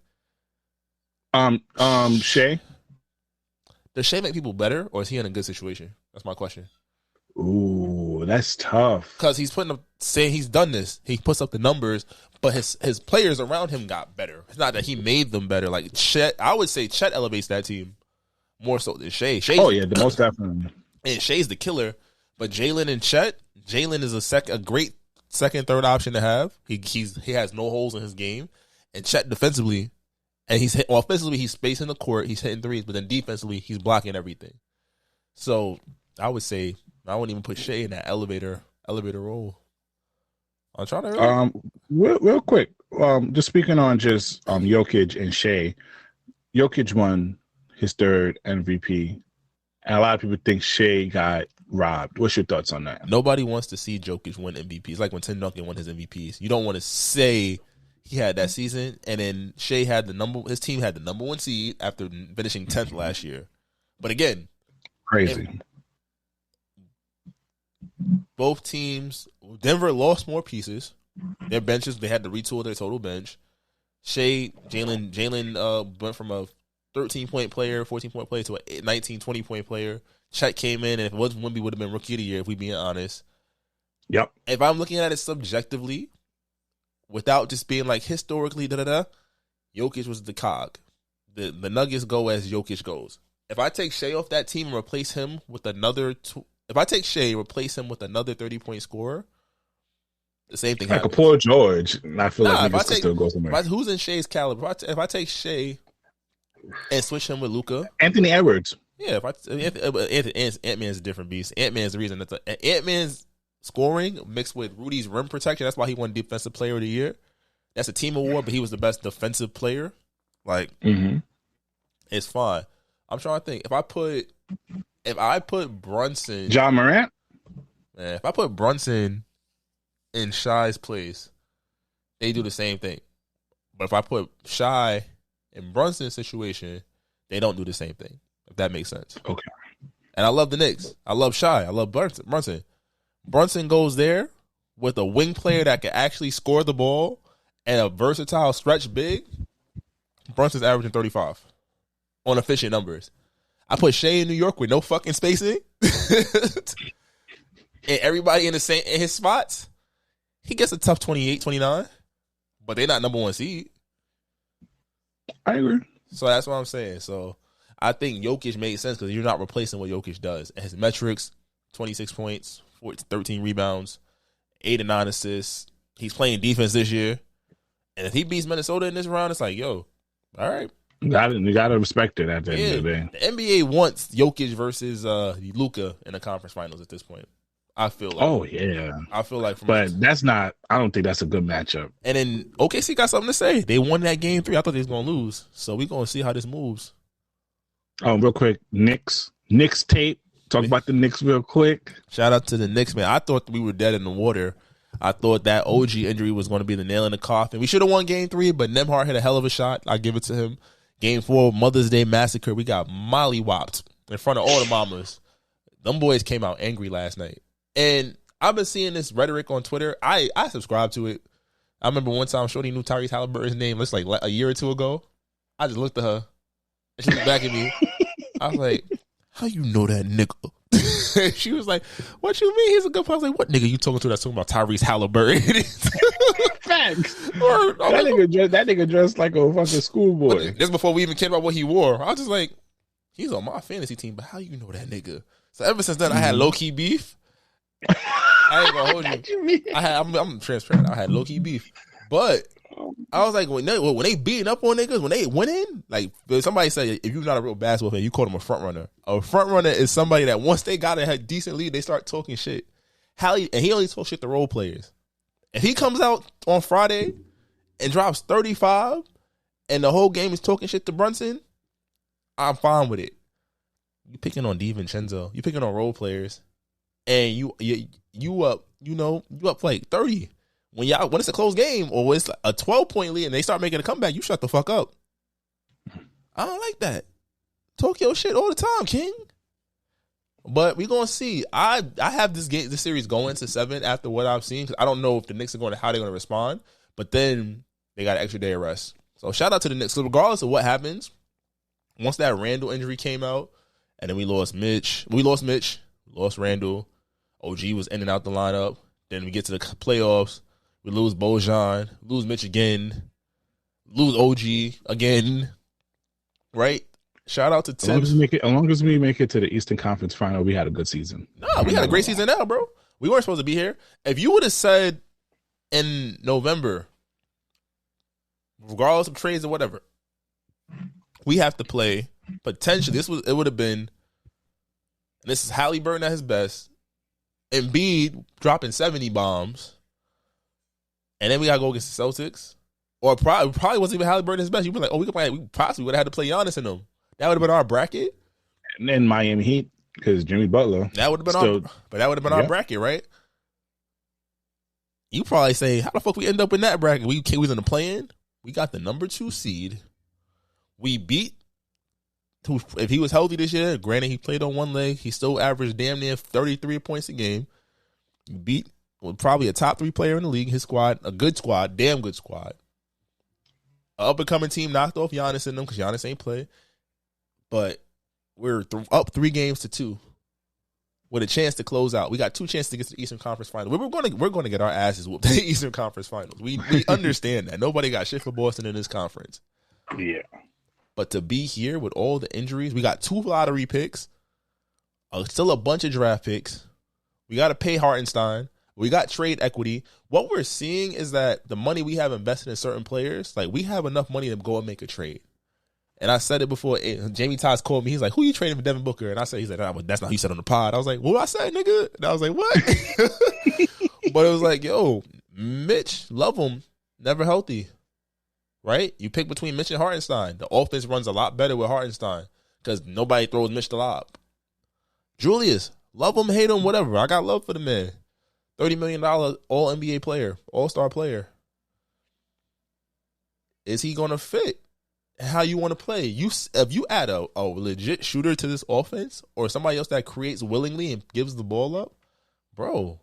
Shea. Does Shea make people better, or is he in a good situation? That's my question. Ooh, that's tough. Because he's saying he's done this. He puts up the numbers, but his players around him got better. It's not that he made them better. Like Chet, I would say Chet elevates that team more so than Shea. The most definitely. And Shea's the killer, but Jalen and Chet. Jalen is a great second, third option to have. He has no holes in his game, and Chet defensively, and offensively he's spacing the court, he's hitting threes, but then defensively he's blocking everything. So I would say I wouldn't even put Shea in that elevator role. I'm trying to real quick. Just speaking on just Jokic and Shea. Jokic won his 3rd MVP. And a lot of people think Shea got robbed. What's your thoughts on that? Nobody wants to see Jokic win MVP. It's like when Tim Duncan won his MVPs. You don't want to say he had that season, and then Shea had his team had the number 1 seed after finishing 10th last year. But again, crazy. Both teams, Denver lost more pieces. Their benches, they had to retool their total bench. Jalen went from a 13-point player, 14-point player to a 19, 20-point player. Chet came in, and if it wasn't Wemby, would have been Rookie of the Year, if we being honest. Yep. If I'm looking at it subjectively, without just being like historically, Jokic was the cog. The Nuggets go as Jokic goes. If I take Shea off that team and replace him with another 30-point scorer, the same thing happens. Like a poor George. I feel like niggas still go somewhere. Who's in Shea's caliber? If I take Shea and switch him with Luka, Anthony Edwards. Yeah, Ant-Man's a different beast. Ant-Man's the reason Ant-Man's scoring mixed with Rudy's rim protection. That's why he won Defensive Player of the Year. That's a team award, but he was the best defensive player. Like, it's fine. I'm trying to think. If I put Brunson, John Morant, man, if I put Brunson in Shy's place, they do the same thing. But if I put Shy in Brunson's situation, they don't do the same thing. if that makes sense. Okay. And I love the Knicks. I love Shy. I love Brunson. Brunson goes there with a wing player that can actually score the ball and a versatile stretch big. Brunson's averaging 35 on efficient numbers. I put Shea in New York with no fucking spacing. And everybody in his spots. He gets a tough 28, 29. But they're not number one seed. I agree. So that's what I'm saying. So I think Jokic made sense because you're not replacing what Jokic does. And his metrics, 26 points, 13 rebounds, 8 and 9 assists. He's playing defense this year. And if he beats Minnesota in this round, it's like, yo, all right. You gotta respect it at the end of the day. The NBA wants Jokic versus Luka in the conference finals at this point. I feel like. Oh, yeah. I feel like. But that's not, I don't think that's a good matchup. And then OKC got something to say. They won that game 3. I thought they was going to lose. So we're going to see how this moves. Oh, real quick, Knicks tape. Talk about the Knicks real quick. Shout out to the Knicks, man. I thought we were dead in the water. I thought that OG injury was going to be the nail in the coffin. We should have won game 3, but Nembhard hit a hell of a shot. I give it to him. Game 4, Mother's Day Massacre. We got mollywopped in front of all the mamas. Them boys came out angry last night. And I've been seeing this rhetoric on Twitter. I subscribe to it. I remember one time Shorty knew Tyrese Halliburton's name. Looks like a year or two ago. I just looked at her. And she looked back at me. I was like, how you know that nigga? She was like, what you mean he's a good player? I was like, what nigga you talking to that's talking about Tyrese Halliburton? Facts. That nigga dressed like a fucking schoolboy. This before we even cared about what he wore. I was just like, he's on my fantasy team, but how you know that nigga? So ever since then, I had low-key beef. I ain't gonna hold you. I'm transparent. I had low-key beef. But I was like, when they beating up on niggas, when they winning, like somebody said, if you're not a real basketball fan, you call them a front runner. A front runner is somebody that once they got a decent lead, they start talking shit. And he only talks shit to role players. If he comes out on Friday and drops 35 and the whole game is talking shit to Brunson, I'm fine with it. You picking on DiVincenzo, you picking on role players, and you up like 30. When it's a close game or when it's a 12-point lead and they start making a comeback, you shut the fuck up. I don't like that. Talk your shit all the time, King. But we gonna see. I have this series going to 7 after what I've seen because I don't know if the Knicks are how they're gonna respond. But then they got an extra day of rest. So shout out to the Knicks. So regardless of what happens, once that Randall injury came out, and then we lost Mitch, lost Randall. OG was in and out the lineup. Then we get to the playoffs. We lose Bojan, lose Mitch again, lose OG again, right? Shout out to Tibbs. As long as we make it to the Eastern Conference Final, we had a good season. Nah, we had a great season now, bro. We weren't supposed to be here. If you would have said in November, regardless of trades or whatever, we have to play potentially. It would have been. This is Halliburton at his best. Embiid dropping 70 bombs. And then we got to go against the Celtics. Or probably wasn't even Halliburton his best. You'd be like, we possibly would have had to play Giannis in them. That would have been our bracket. And then Miami Heat, because Jimmy Butler. That would have been our bracket, right? You probably say, how the fuck we end up in that bracket? We was in the play-in. We got the number 2 seed. We beat, if he was healthy this year, granted he played on one leg, he still averaged damn near 33 points a game. You beat probably a top 3 player in the league, his squad, a good squad, damn good squad. An up-and-coming team knocked off Giannis in them because Giannis ain't play. But we're up 3 games to 2 with a chance to close out. We got 2 chances to get to the Eastern Conference Finals. We're going to get our asses whooped in the Eastern Conference Finals. We understand that. Nobody got shit for Boston in this conference. Yeah. But to be here with all the injuries, we got 2 lottery picks, still a bunch of draft picks. We got to pay Hartenstein. We got trade equity. What we're seeing is that the money we have invested in certain players, like we have enough money to go and make a trade. And I said it before. Jamie Toss called me. He's like, who you trading for Devin Booker? And I said, he's like, that's not what you said on the pod. I was like, what I said, nigga? And I was like, what? But it was like, yo, Mitch, love him, never healthy. Right? You pick between Mitch and Hartenstein. The offense runs a lot better with Hartenstein because nobody throws Mitch the lob. Julius, love him, hate him, whatever. I got love for the man. $30 million all-NBA player, all-star player. Is he going to fit? how you want to play. If you add a legit shooter to this offense, or somebody else that creates willingly and gives the ball up, bro,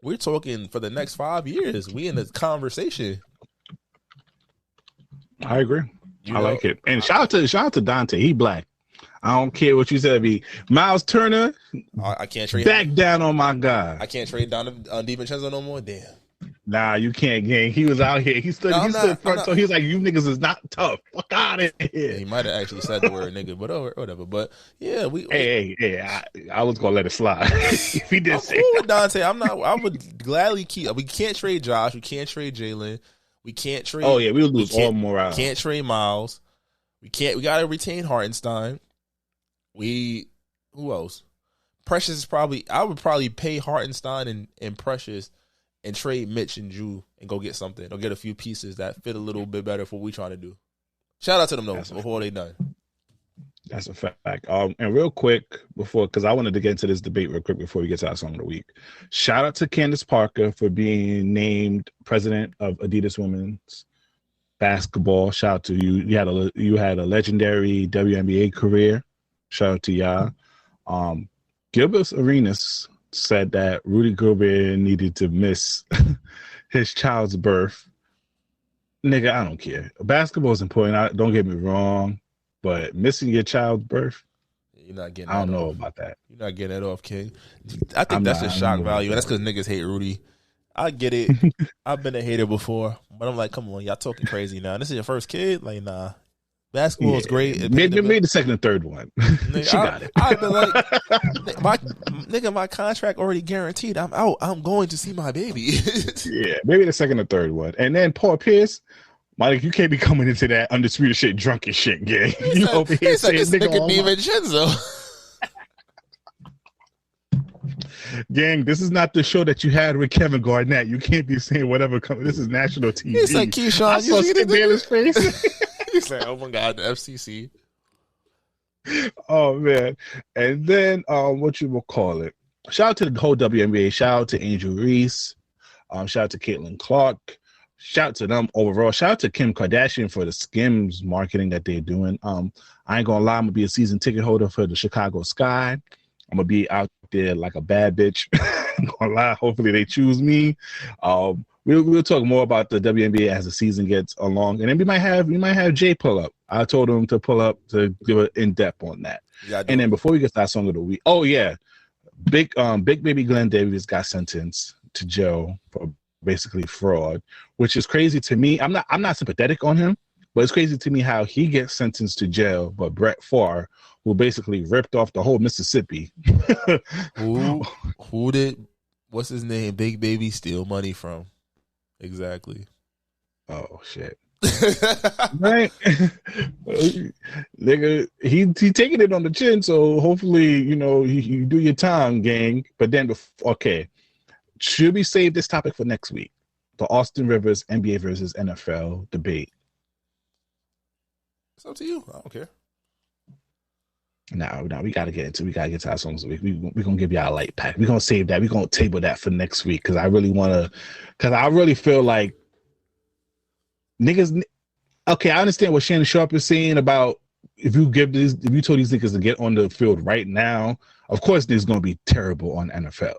we're talking for the next 5 years. We in this conversation. I agree. I like it. And shout out to Dante. He black. I don't care what you said. Be Miles Turner. I can't trade back down on my guy. I can't trade down DiVincenzo no more. Damn. Nah, you can't, gang. He was out here. He stood front, so he's like, "You niggas is not tough. Fuck out of here." Yeah, he might have actually said the word nigga, but whatever. But yeah, I was gonna let it slide. If he did I'm say cool with Dante. I would gladly keep. We can't trade Josh. We can't trade Jalen. We can't trade. Oh yeah, we'll lose all morale. Can't trade Miles. We gotta retain Hartenstein. Who else? Precious is probably. I would probably pay Hartenstein and Precious and trade Mitch and Drew and go get something or get a few pieces that fit a little bit better for what we trying to do. Shout out to them though before they done. That's a fact. And real quick because I wanted to get into this debate real quick before we get to our song of the week. Shout out to Candace Parker for being named president of Adidas Women's Basketball. Shout out to you. You had a legendary WNBA career. Shout out to y'all. Gilbert Arenas said that Rudy Gobert needed to miss his child's birth. Nigga, I don't care. Basketball is important. Don't get me wrong, but missing your child's birth, you're not getting. I don't know about that. You're not getting that off, King. I think that's just shock value, and that's because niggas hate Rudy. I get it. I've been a hater before, but I'm like, come on, y'all talking crazy now. This is your first kid, like, nah. Basketball is great. Maybe the second and third one. Nigga, she got it. I've been like, my contract already guaranteed. I'm out. I'm going to see my baby. Yeah, maybe the second or third one. And then Paul Pierce, Mike, you can't be coming into that undisputed shit, drunk as shit, gang. You over here saying this nigga DiVincenzo. Gang, this is not the show that you had with Kevin Garnett. You can't be saying whatever. This is national TV. It's like Keyshawn. I saw Skip Bayless' face. He's like, oh my God, the FCC. Oh man. And then what you will call it? Shout out to the whole WNBA. Shout out to Angel Reese. Shout out to Caitlin Clark. Shout out to them overall. Shout out to Kim Kardashian for the Skims marketing that they're doing. I ain't gonna lie, I'm gonna be a season ticket holder for the Chicago Sky. I'm gonna be out there like a bad bitch. I'm gonna lie. Hopefully they choose me. We'll talk more about the WNBA as the season gets along, and then we might have Jay pull up. I told him to pull up to give an in depth on that. Yeah, and then before we get to that song of the week, oh yeah, big baby Glenn Davis got sentenced to jail for basically fraud, which is crazy to me. I'm not sympathetic on him, but it's crazy to me how he gets sentenced to jail, but Brett Favre, who basically ripped off the whole Mississippi. Who did what's his name? Big Baby steal money from? Exactly. Oh shit. Right. Nigga, he taking it on the chin, so hopefully, you do your time, gang. But then okay. Should we save this topic for next week? The Austin Rivers NBA versus NFL debate. It's up to you. I don't care. No, we gotta get to our songs of the week. We're gonna give y'all a light pack. We're gonna save that. We're gonna table that for next week because I really feel like niggas. Okay, I understand what Shannon Sharp is saying about if you told these niggas to get on the field right now, of course this is gonna be terrible on NFL.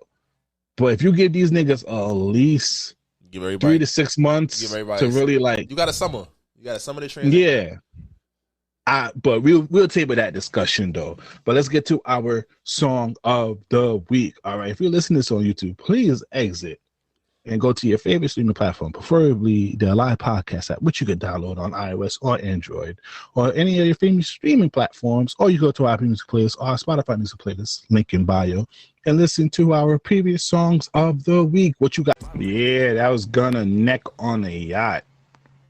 But if you give these niggas at least 3 to 6 months to really like, you got a summer to train. Yeah. But we'll table that discussion though. But let's get to our song of the week. All right. If you're listening to this on YouTube, please exit and go to your favorite streaming platform, preferably the live podcast app, which you can download on iOS or Android or any of your favorite streaming platforms, or you go to our music playlist or our Spotify music playlist, link in bio, and listen to our previous songs of the week. What you got? Yeah, that was Gunna Neck on a Yacht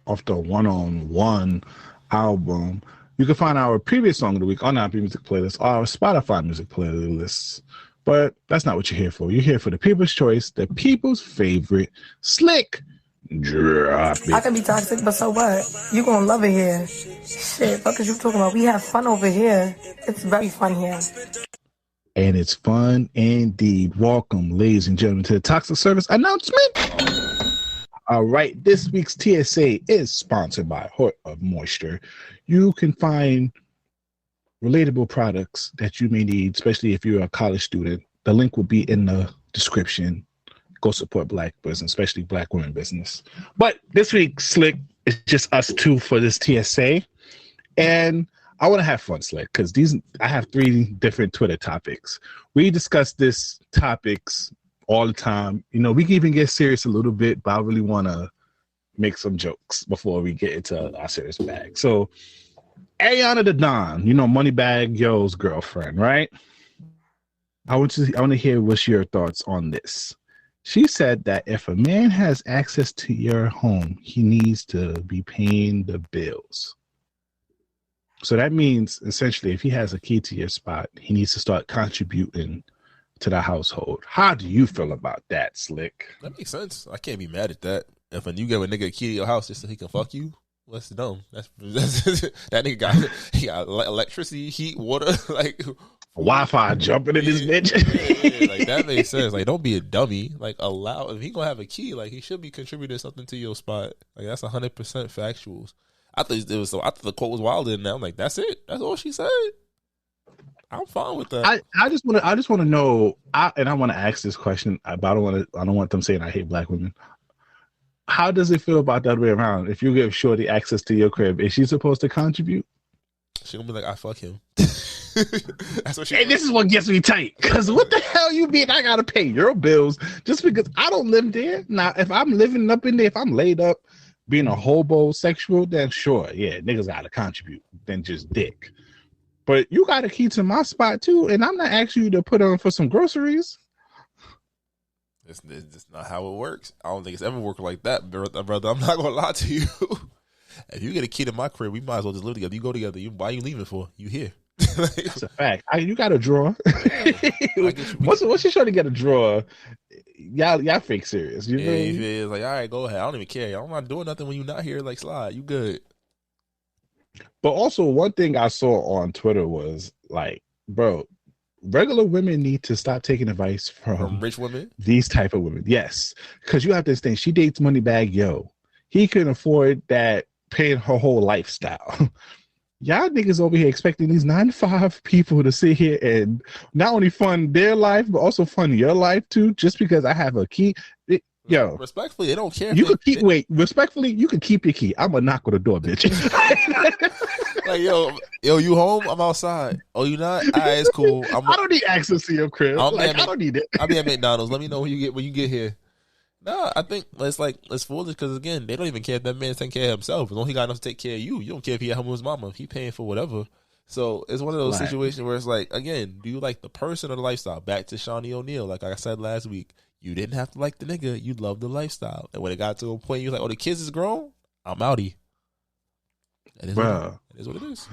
off the One-on-One album. You can find our previous song of the week on our music playlist or our Spotify music playlist. But that's not what you're here for. You're here for the people's choice, the people's favorite, Slick Drop It. I can be toxic, but so what? You gonna love it here. Shit, what is you talking about? We have fun over here. It's very fun here. And it's fun indeed. Welcome, ladies and gentlemen, to the Toxic Service announcement. All right, this week's TSA is sponsored by Heart of Moisture. You can find relatable products that you may need, especially if you're a college student. The link will be in the description. Go support Black business, especially Black women business. But this week, Slick, it's just us two for this TSA. And I want to have fun, Slick, because I have 3 different Twitter topics. We discuss these topics all the time. You know, we can even get serious a little bit, but I really want to make some jokes before we get into our serious bag. So, Ari The Don, you know, Moneybagg Yo's girlfriend, right? I want to hear what's your thoughts on this. She said that if a man has access to your home, he needs to be paying the bills. So that means essentially if he has a key to your spot, he needs to start contributing to the household. How do you feel about that, Slick? That makes sense. I can't be mad at that. If you give a nigga a key to your house just so he can fuck you, what's dumb? That's that nigga got electricity, heat, water, like Wi-Fi jumping in this bitch. Yeah, like that makes sense. Like, don't be a dummy. Like, if he gonna have a key, like he should be contributing something to your spot. Like, that's 100% factuals. I thought the quote was wilder than that. I'm like, that's it. That's all she said. I'm fine with that. I just want to know. I want to ask this question. But I don't want them saying I hate Black women. How does it feel about that way around? If you give Shorty access to your crib, is she supposed to contribute? She gonna be like, I fuck him. That's what she. And this is what gets me tight. Because what the hell you mean I gotta pay your bills just because I don't live there? Now, if I'm living up in there, if I'm laid up being a homosexual, then sure, yeah, niggas gotta contribute. Then just dick. But you got a key to my spot too, and I'm not asking you to put on for some groceries. It's just not how it works. I don't think it's ever worked like that, brother. I'm not gonna lie to you. If you get a key to my crib, we might as well just live together. You go together. Why are you leaving for? You here? That's a fact. You got a drawer. What's your show to get a drawer? Y'all fake serious. You know? Yeah, it's like, all right, go ahead. I don't even care. I'm not doing nothing when you're not here. Like, slide. You good. But also, one thing I saw on Twitter was like, bro, regular women need to stop taking advice from rich women. These type of women, yes, because you have this thing. She dates Moneybagg Yo. He couldn't afford that, paying her whole lifestyle. Y'all niggas over here expecting these 9-to-5 people to sit here and not only fund their life but also fund your life too, just because I have a key. Yo, respectfully, they don't care. You could keep respectfully, you can keep your key. I'm gonna knock on the door, bitch. Like, yo, you home? I'm outside. Oh, you not? All right, it's cool. I don't need access to your crib. I don't need it. I'll be at McDonald's. Let me know when you get here. Nah, I think it's foolish because again, they don't even care if that man's taking care of himself. As long as he got enough to take care of you, you don't care if he at home with his mama. He paying for whatever. So it's one of those situations where it's like, again, do you like the person or the lifestyle? Back to Shawnee O'Neal, like I said last week. You didn't have to like the nigga. You loved the lifestyle. And when it got to a point, you was like, oh, the kids is grown? I'm outie. That is what it is.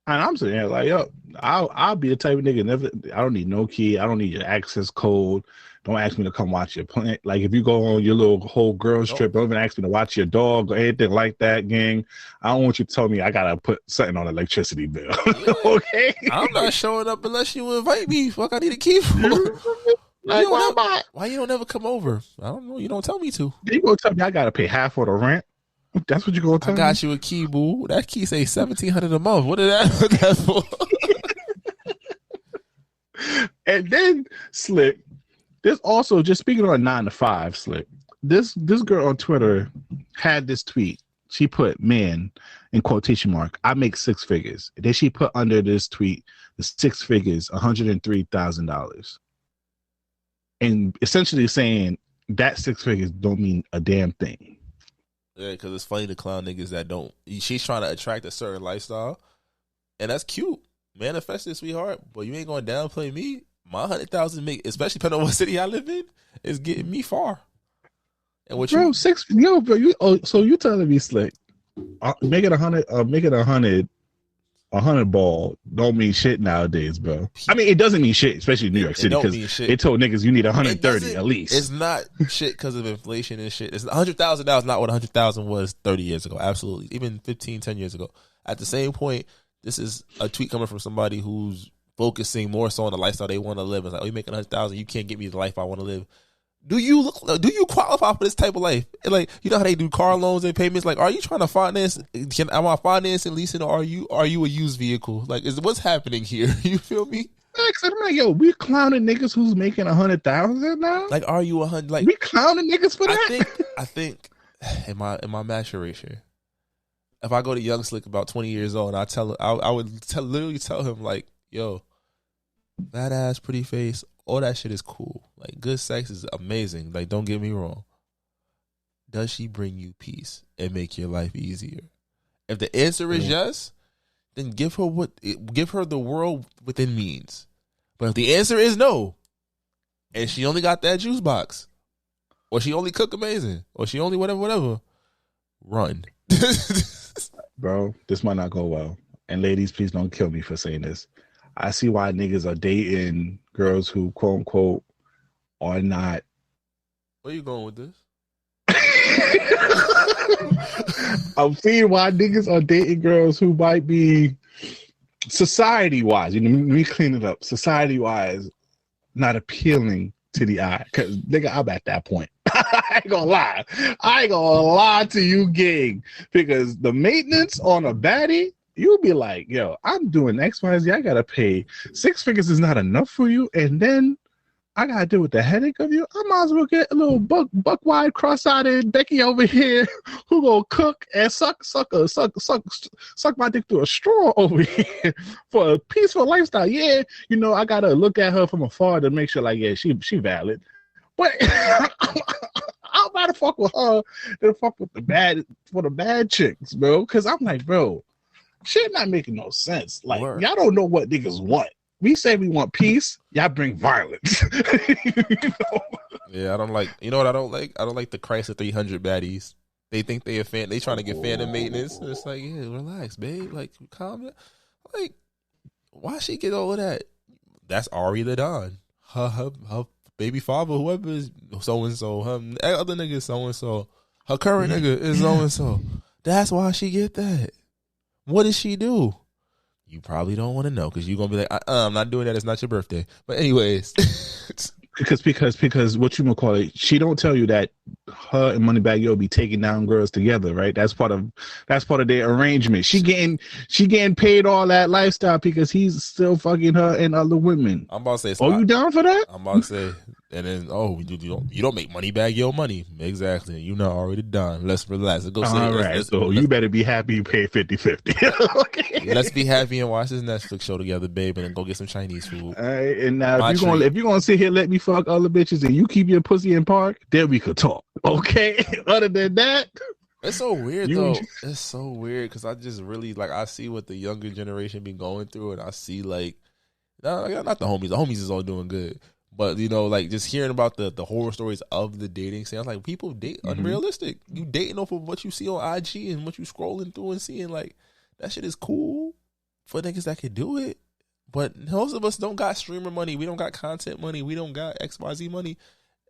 And I'm saying, like, yo, I'll be the type of nigga, I don't need no key. I don't need your access code. Don't ask me to come watch your plant. Like, if you go on your little whole girls trip, don't even ask me to watch your dog or anything like that, gang. I don't want you to tell me I got to put something on the electricity bill. Yeah. Okay? I'm not showing up unless you invite me. Fuck, I need a key for. Like, why you don't ever come over? I don't know. You don't tell me to. You gonna tell me I gotta pay half for the rent? That's what you gonna tell me? I got you a key, boo. That key say $1,700 a month. What did that for? And then Slick, there's also, just speaking on 9-to-5, Slick. This girl on Twitter had this tweet. She put, "Man," in quotation mark, "I make 6 figures." And then she put under this tweet, the 6 figures, $103,000. And essentially saying that 6 figures don't mean a damn thing. Yeah, because it's funny to clown niggas that don't. She's trying to attract a certain lifestyle, and that's cute. Manifest it, sweetheart. But you ain't going to downplay me. My 100,000 make, especially depending on what city I live in, is getting me far. And what bro, so you telling me, Slick, make it 100, make it 100 ball don't mean shit nowadays, bro. I mean, it doesn't mean shit, especially in New York City, because they told niggas you need 130 at least. It's not shit because of inflation and shit. It's $100,000 not what 100,000 was 30 years ago. Absolutely, even 15, 10 years ago. At the same point, this is a tweet coming from somebody who's focusing more so on the lifestyle they want to live. It's like, oh, you making 100,000, you can't get me the life I want to live. Do you qualify for this type of life? Like, you know how they do car loans and payments? Like, are you trying to finance? Am I financing, leasing, or are you a used vehicle? Like, what's happening here? You feel me? I'm like, yo, we clowning niggas who's making 100,000 now. Like, are you 100? Like, we clowning niggas for that? I think, in my maturation, if I go to Young Slick about 20 years old, and I would literally tell him like, yo, fat ass, pretty face, all that shit is cool. Like, good sex is amazing. Like, don't get me wrong. Does she bring you peace and make your life easier? If the answer is yes, then give her the world within means. But if the answer is no, and she only got that juice box, or she only cook amazing, or she only whatever, run. Bro, this might not go well. And ladies, please don't kill me for saying this. I see why niggas are dating girls who, quote unquote, are not. Where you going with this? I'm seeing why niggas are dating girls who might be society-wise. You know, let me clean it up. Society-wise, not appealing to the eye. Because, nigga, I'm at that point. I ain't gonna lie to you, gang. Because the maintenance on a baddie, you'll be like, yo, I'm doing X, Y, Z. I gotta pay 6 figures is not enough for you, and then I gotta deal with the headache of you. I might as well get a little buck wide, cross-eyed Becky over here who gonna cook and suck my dick through a straw over here for a peaceful lifestyle. Yeah, you know, I gotta look at her from afar to make sure, like, yeah, she valid. But I'd rather fuck with her than fuck with the bad chicks, bro. Because I'm like, bro, shit not making no sense. Like, y'all don't know what niggas want. We say we want peace, y'all bring violence. You know? Yeah, I don't like. You know what I don't like? I don't like the Chrysler 300 baddies. They think they a fan. They trying to get fan of maintenance. And it's like, yeah, relax, babe. Like, calm down. Like, why she get all of that? That's Ari The Don. Her baby father, whoever is so and so. Her other nigga is so and so. Her current nigga is so and so. That's why she get that. What did she do? You probably don't want to know because you're gonna be like, I'm not doing that. It's not your birthday. But anyways, because what you gonna call it? She don't tell you that her and Moneybagg Yo be taking down girls together, right? That's part of their arrangement. She getting paid all that lifestyle because he's still fucking her and other women. I'm about to say, you down for that? I'm about to say, and then you don't make Moneybagg Yo money. Exactly. You know already done. Let's relax. Let's go. All right. So you better be happy you pay 50-50. Okay. Let's be happy and watch this Netflix show together, babe, and then go get some Chinese food. All right. And now if you're gonna sit here let me fuck other bitches and you keep your pussy in park, then we could talk. Okay. Other than that, it's so weird though. It's so weird because I just really like I see what the younger generation be going through, and I see like not the homies. The homies is all doing good, but you know, like just hearing about the horror stories of the dating scene. I was like, people date unrealistic. You dating off of what you see on IG and what you scrolling through and seeing. Like that shit is cool for niggas that can do it, but most of us don't got streamer money. We don't got content money. We don't got XYZ money.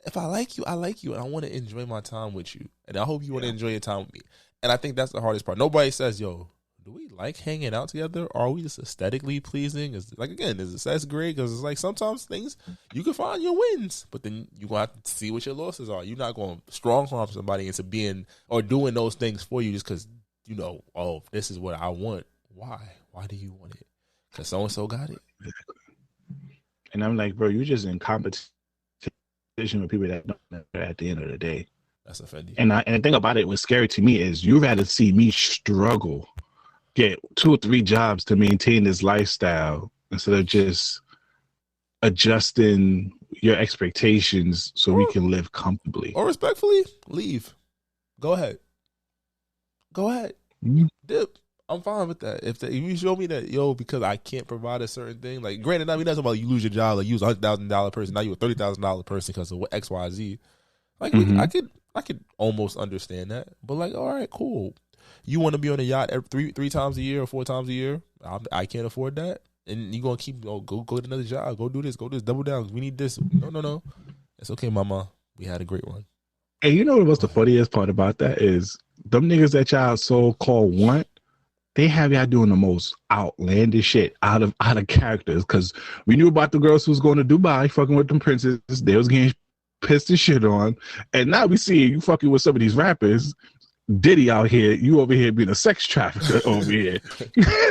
If I like you, and I want to enjoy my time with you, and I hope you want to enjoy your time with me. And I think that's the hardest part. Nobody says, "Yo, do we like hanging out together? Or are we just aesthetically pleasing?" Is the sex great? Because it's like sometimes things you can find your wins, but then you gonna have to see what your losses are. You're not going to strong arm somebody into being or doing those things for you just because you know, oh, this is what I want. Why? Why do you want it? Because so and so got it. And I'm like, bro, you're just in competition with people that don't know at the end of the day. That's offending. And the thing about it, what's scary to me is you rather see me struggle, get 2 or 3 jobs to maintain this lifestyle instead of just adjusting your expectations so we can live comfortably. Or respectfully, leave. Go ahead. Mm-hmm. Dip. I'm fine with that. If you show me that, yo, because I can't provide a certain thing, like granted, I mean that's about you lose your job, like you was $100,000 person, now you're a $30,000 person because of what XYZ. Like I could almost understand that, but like, all right, cool. You want to be on a yacht every three times a year or 4 times a year? I can't afford that, and you gonna keep go get another job, go do this, double down. We need this. No, it's okay, mama. We had a great one. And you know what's the funniest part about that is them niggas that y'all so called want. They have y'all doing the most outlandish shit out of characters because we knew about the girls who was going to Dubai fucking with them princes. They was getting pissed the shit on, and now we see you fucking with some of these rappers. Diddy out here, you over here being a sex trafficker over here.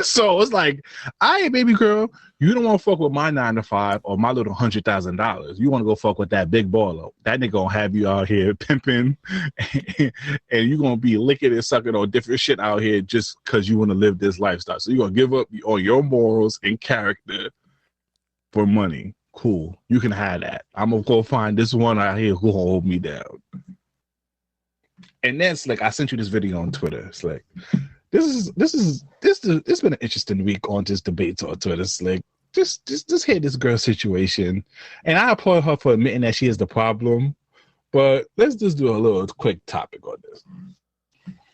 So it's like, all right, baby girl, you don't want to fuck with my 9 to 5 or my little $100,000. You want to go fuck with that big baller. That nigga gonna have you out here pimping, and you gonna be licking and sucking on different shit out here just because you want to live this lifestyle. So you gonna give up on your morals and character for money. Cool, you can have that. I'm gonna go find this one out here who will hold me down. And then it's like, I sent you this video on Twitter. It's like, this it's been an interesting week on just debates on Twitter. It's like, just hear this girl situation. And I applaud her for admitting that she is the problem. But let's just do a little quick topic on this.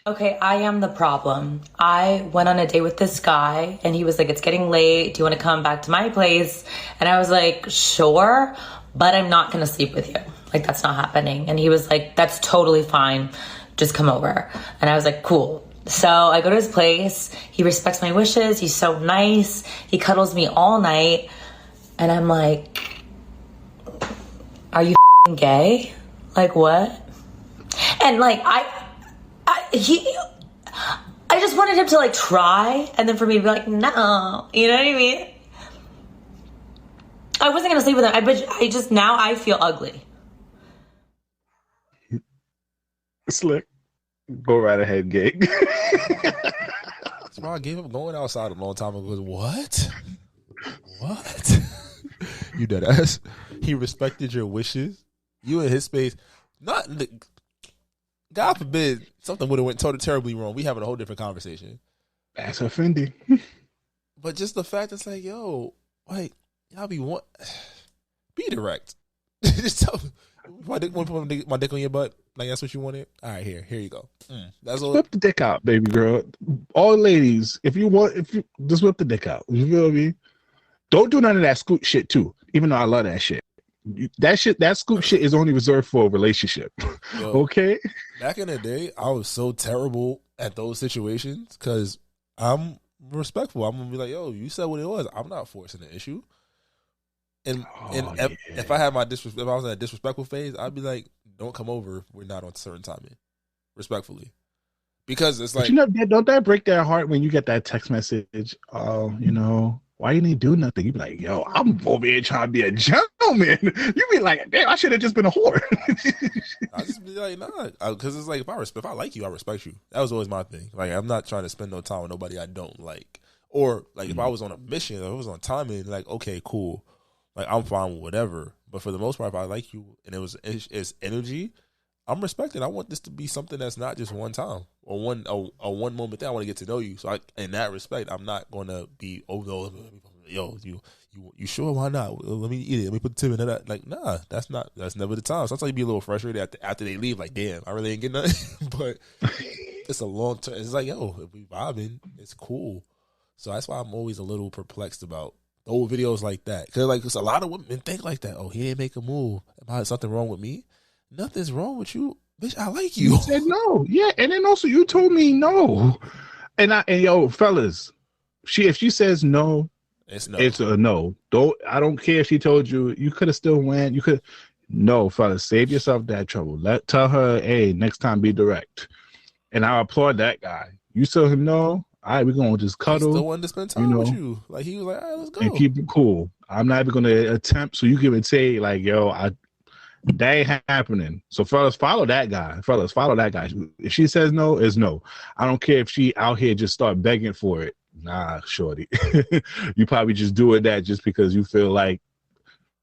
Okay, I am the problem. I went on a date with this guy and he was like, it's getting late. Do you want to come back to my place? And I was like, sure, but I'm not going to sleep with you. Like, that's not happening. And he was like, that's totally fine. Just come over. And I was like, cool. So I go to his place. He respects my wishes. He's so nice. He cuddles me all night. And I'm like, are you gay? Like, what? And like, I just wanted him to like try. And then for me to be like, no. You know what I mean? I wasn't going to sleep with him. Now I feel ugly. Slick. Go right ahead, Gig. That's why I gave up going outside a long time ago. What? You dead ass. He respected your wishes. You in his space. Not the, God forbid something would have went totally terribly wrong. We having a whole different conversation. That's offending. But just the fact it's like, yo, like, y'all be direct. Just tell me. My dick on your butt. Like, that's what you wanted? All right, here you go. That's all. Whip the dick out, baby girl. All ladies, if you just whip the dick out. You feel me? Don't do none of that scoop shit too. Even though I love that shit. That scoop shit is only reserved for a relationship. Yo, okay? Back in the day, I was so terrible at those situations because I'm respectful. I'm gonna be like, yo, you said what it was. I'm not forcing the issue. If I had if I was in a disrespectful phase, I'd be like, don't come over. We're not on certain timing, respectfully, because it's like, don't that break their heart when you get that text message? Why you didn't do nothing? You be like, yo, I'm over here trying to be a gentleman. You be like, damn, I should have just been a whore. I just be like, nah, because it's like if I like you, I respect you. That was always my thing. Like, I'm not trying to spend no time with nobody I don't like, or like if I was on a mission, or if I was on timing, like, okay, cool. Like, I'm fine with whatever. But for the most part, if I like you and it's energy, I'm respecting. I want this to be something that's not just one time or one moment thing. I want to get to know you. So in that respect, I'm not going to be yo, you sure? Why not? Let me eat it. Let me put the tip in that. Like, nah, that's never the time. Sometimes you be a little frustrated after they leave. Like, damn, I really ain't getting nothing. But it's a long term. It's like, yo, if we vibing, it's cool. So that's why I'm always a little perplexed about old videos like that, because a lot of women think like that. Oh, he didn't make a move. Am I something wrong with me? Nothing's wrong with you, bitch. I like you. You said no, yeah, and then also you told me no, and yo, fellas, if she says no, it's a no. I don't care if she told you. You could have still went. You could. No, fellas, save yourself that trouble. Tell her, hey, next time be direct. And I applaud that guy. You tell him no. All right, we're gonna just cuddle. He still wanted to spend time with you. Like, he was like, all right, let's go. And keep it cool. I'm not even gonna attempt. So you can say like, yo, that ain't happening. So fellas, follow that guy. If she says no, it's no. I don't care if she out here just start begging for it. Nah, shorty. You probably just doing that just because you feel like,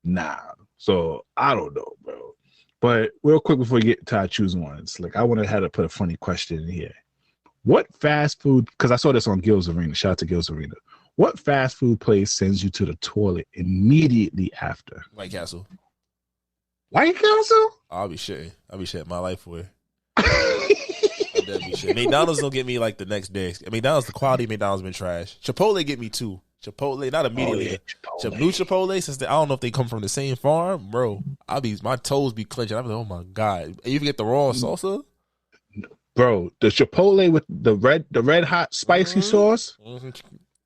nah. So I don't know, bro. But real quick before we get to our choose ones, like, I wanted to put a funny question in here. What fast food, because I saw this on Gil's Arena, shout out to Gil's Arena. What fast food place sends you to the toilet immediately after? White Castle. White Castle? I'll be shitting my life for it. McDonald's don't get me like the next day. The quality of McDonald's been trash. Chipotle get me too. Chipotle, not immediately. New Chipotle, since I don't know if they come from the same farm, bro. My toes be clenching. I'm like, oh my God. And you even get the raw salsa? Bro, the Chipotle with the red hot spicy sauce.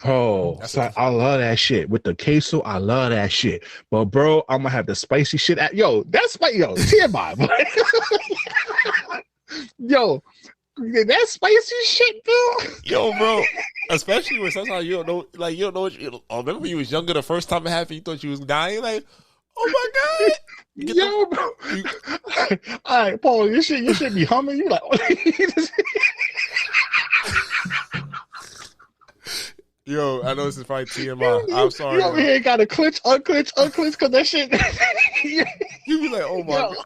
Oh, son, I love that shit. With the queso, I love that shit. But bro, I'm gonna have the spicy shit at that's spicy. Yo, TMI, boy. Yo, that spicy shit, bro. Yo, bro. Especially when sometimes you don't know, like you don't know what remember when you was younger the first time it happened, you thought you was dying, like, oh my god. Yo, bro. All right, Paul, you should be humming. You like Yo, I know this is probably TMI. I'm sorry. You over here got to clench, unclench, because that shit. You be like, oh my god.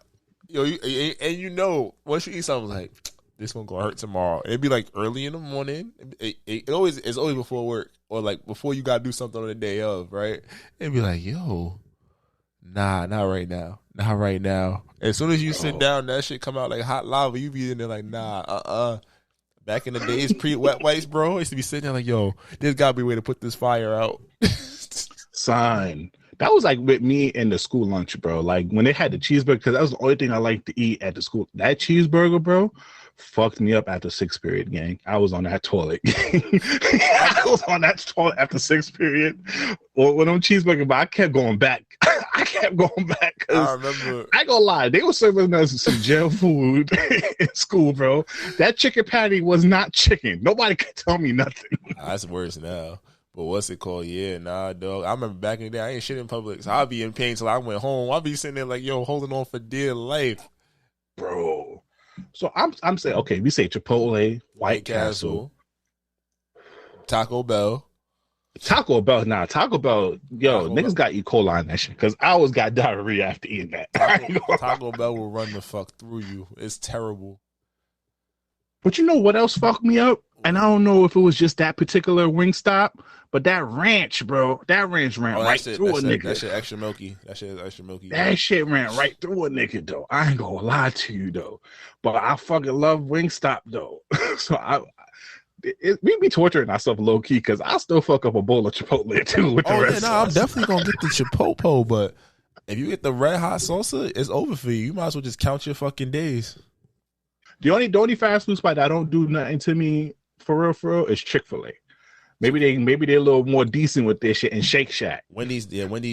Yo, and you know, once you eat something, like, this one gonna hurt tomorrow. It'd be like early in the morning. It's always before work or like before you gotta do something on the day of, right? It'd be like, yo, nah, not right now. Not right now. As soon as you sit down, that shit come out like hot lava. You be in there like, nah, Back in the days, pre-wet wipes, bro, I used to be sitting there like, yo, there's gotta be a way to put this fire out. Son. That was like with me in the school lunch, bro. Like when they had the cheeseburger, because that was the only thing I liked to eat at the school. That cheeseburger, bro, fucked me up after sixth period, gang. I was on that toilet. I was on that toilet after sixth period. Or when them cheeseburger, but I kept going back. I remember. I ain't gonna lie, they were serving us some jail food in school, bro. That chicken patty was not chicken. Nobody could tell me nothing. That's worse now. But what's it called? Yeah, nah, dog. I remember back in the day, I ain't shit in public, so I'd be in pain till I went home. I'd be sitting there like, yo, holding on for dear life, bro. So I'm saying, okay, we say Chipotle, White Castle, Taco Bell. Taco Bell, yo, niggas got E. coli in that shit because I always got diarrhea after eating that. Taco Bell will run the fuck through you. It's terrible. But you know what else fucked me up? And I don't know if it was just that particular Wingstop, but that ranch, bro. That ranch ran right through a nigga. That shit extra milky. That shit is extra milky. That shit ran right through a nigga, though. I ain't gonna lie to you, though. But I fucking love Wingstop, though. So we be torturing ourselves low key because I still fuck up a bowl of Chipotle too with the rest. I'm definitely gonna get the Chipotle, but if you get the red hot salsa, it's over for you. You might as well just count your fucking days. The only fast food spot that don't do nothing to me for real is Chick-fil-A. Maybe they're a little more decent with this shit. And Shake Shack. Wendy's,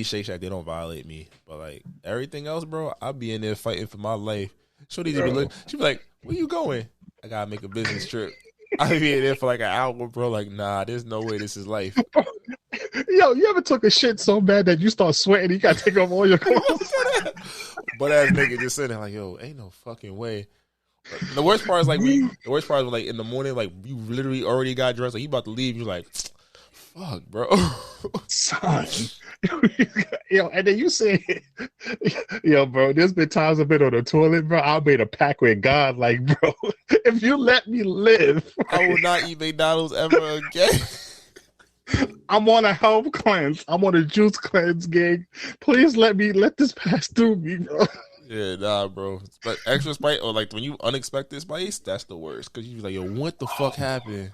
Shake Shack, they don't violate me. But like everything else, bro, I'll be in there fighting for my life. She be like, where you going? I gotta make a business trip. I'll be in there for like an hour, bro. Like, nah, there's no way this is life. Yo, you ever took a shit so bad that you start sweating, you gotta take off all your clothes? But ass nigga just sitting there like, yo, ain't no fucking way. The worst part is like when like in the morning, like you literally already got dressed, like you about to leave, you're like, fuck, bro. Son. Yo, and then you say, yo, bro, there's been times I've been on the toilet, bro. I made a pact with God, like, bro, if you let me live, I will not eat McDonald's ever again. I'm on a health cleanse. I'm on a juice cleanse, gang. Please let this pass through me, bro. Yeah, nah, bro. But extra spice or like when you unexpected spice, that's the worst. Cause you be like, yo, what the fuck happened?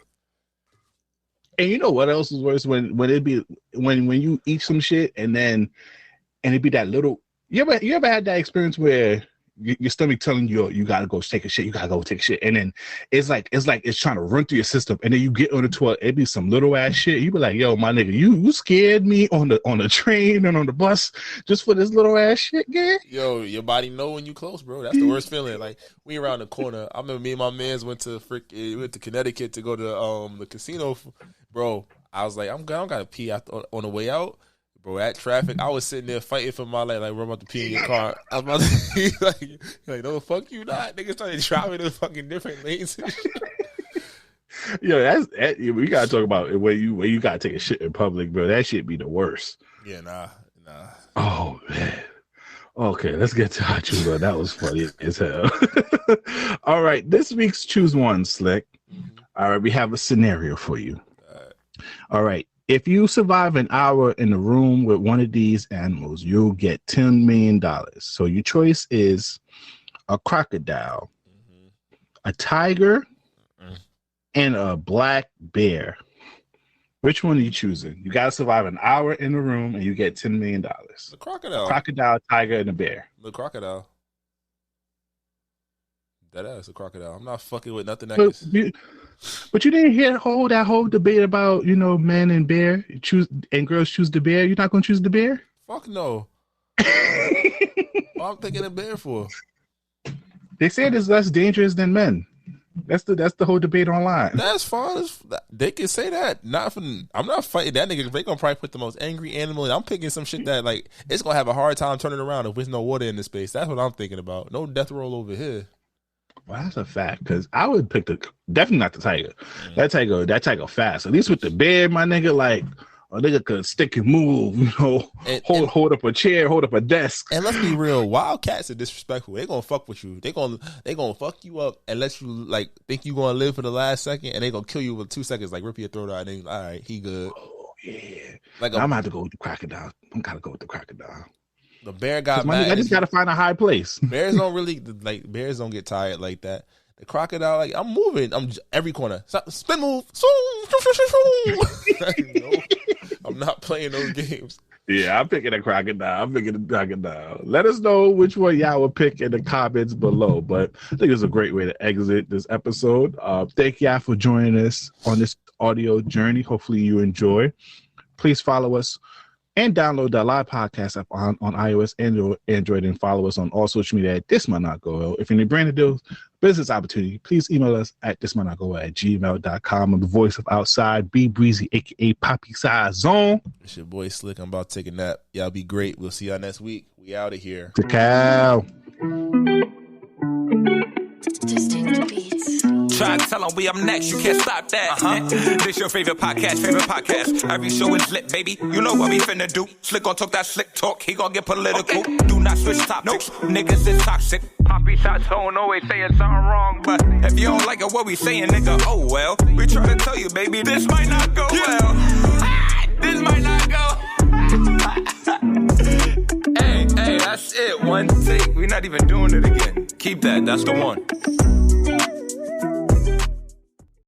And you know what else is worse? When you eat some shit and it be that little. You ever had that experience where your stomach telling you gotta go take a shit, you gotta go take a shit, and then it's like it's trying to run through your system, and then you get on the toilet, it be some little ass shit. You be like, yo, my nigga, you scared me on the train and on the bus just for this little ass shit, gang. Yo, your body know when you close, bro. That's the worst feeling. Like we around the corner. I remember me and my mans went to Connecticut to go to the casino, bro. I was like, I don't gotta pee on the way out. Bro, at traffic, I was sitting there fighting for my life, like, we're about to pee in your car. I was about to be like, no, fuck you not. Niggas started driving in fucking different lanes and shit. Yo, we gotta talk about where you gotta take a shit in public, bro. That shit be the worst. Yeah, nah. Oh, man. Okay, let's get to our choose one. That was funny as hell. All right, this week's Choose One, Slick. All right, we have a scenario for you. All right. If you survive an hour in the room with one of these animals, you'll get $10 million. So your choice is a crocodile, a tiger, and a black bear. Which one are you choosing? You got to survive an hour in the room and you get $10 million. The crocodile. Crocodile, tiger, and a bear. The crocodile. That ass a crocodile. I'm not fucking with nothing that But you didn't hear that whole debate about, men and bear and girls choose the bear. You're not gonna choose the bear? Fuck no. What I'm thinking of bear for? They said it's less dangerous than men. That's the whole debate online. That's fine. They can say that. I'm not fighting that nigga. They gonna probably put the most angry animal. I'm picking some shit that like it's gonna have a hard time turning around if there's no water in the space. That's what I'm thinking about. No death roll over here. Well, that's a fact, because I would pick definitely not the tiger. Mm. That tiger fast. At least with the bear, my nigga, like a nigga could stick and move, hold up a chair, hold up a desk. And let's be real, wildcats are disrespectful. They gonna fuck with you. They gonna fuck you up and let you like think you gonna live for the last second, and they gonna kill you with 2 seconds, like rip your throat out. And all right, he good. Oh yeah. Like I'm gonna have to go with the crocodile. I'm gotta go with the crocodile. The bear got mad. I just gotta find a high place. Bears don't really bears don't get tired like that. The crocodile, like I'm moving. I'm every corner. Spin move. I'm not playing those games. Yeah, I'm picking a crocodile. Let us know which one y'all would pick in the comments below. But I think it's a great way to exit this episode. Thank y'all for joining us on this audio journey. Hopefully you enjoy. Please follow us and download the live podcast app on iOS and Android, and follow us on all social media at This Might Not Go Well. If you're in a brand new business opportunity, please email us at thismightnotgowell@gmail.com. I'm the voice of outside, B Breezy, aka Poppy Size Zone. It's your boy Slick. I'm about to take a nap. Y'all be great. We'll see y'all next week. We out of here. Cacao. Distinct beats. Try to tell them we up next, you can't stop that. This your favorite podcast. Every show is lit, baby. You know what we finna do. Slick gon' talk that slick talk, he gon' get political. Okay. Do not switch topics, niggas is toxic. Poppy shots don't always saying something wrong, but if you don't like it, what we saying, nigga, oh well. We try to tell you, baby, this might not go well. This might not go. Hey, that's it. One take. We're not even doing it again. Keep that. That's the one.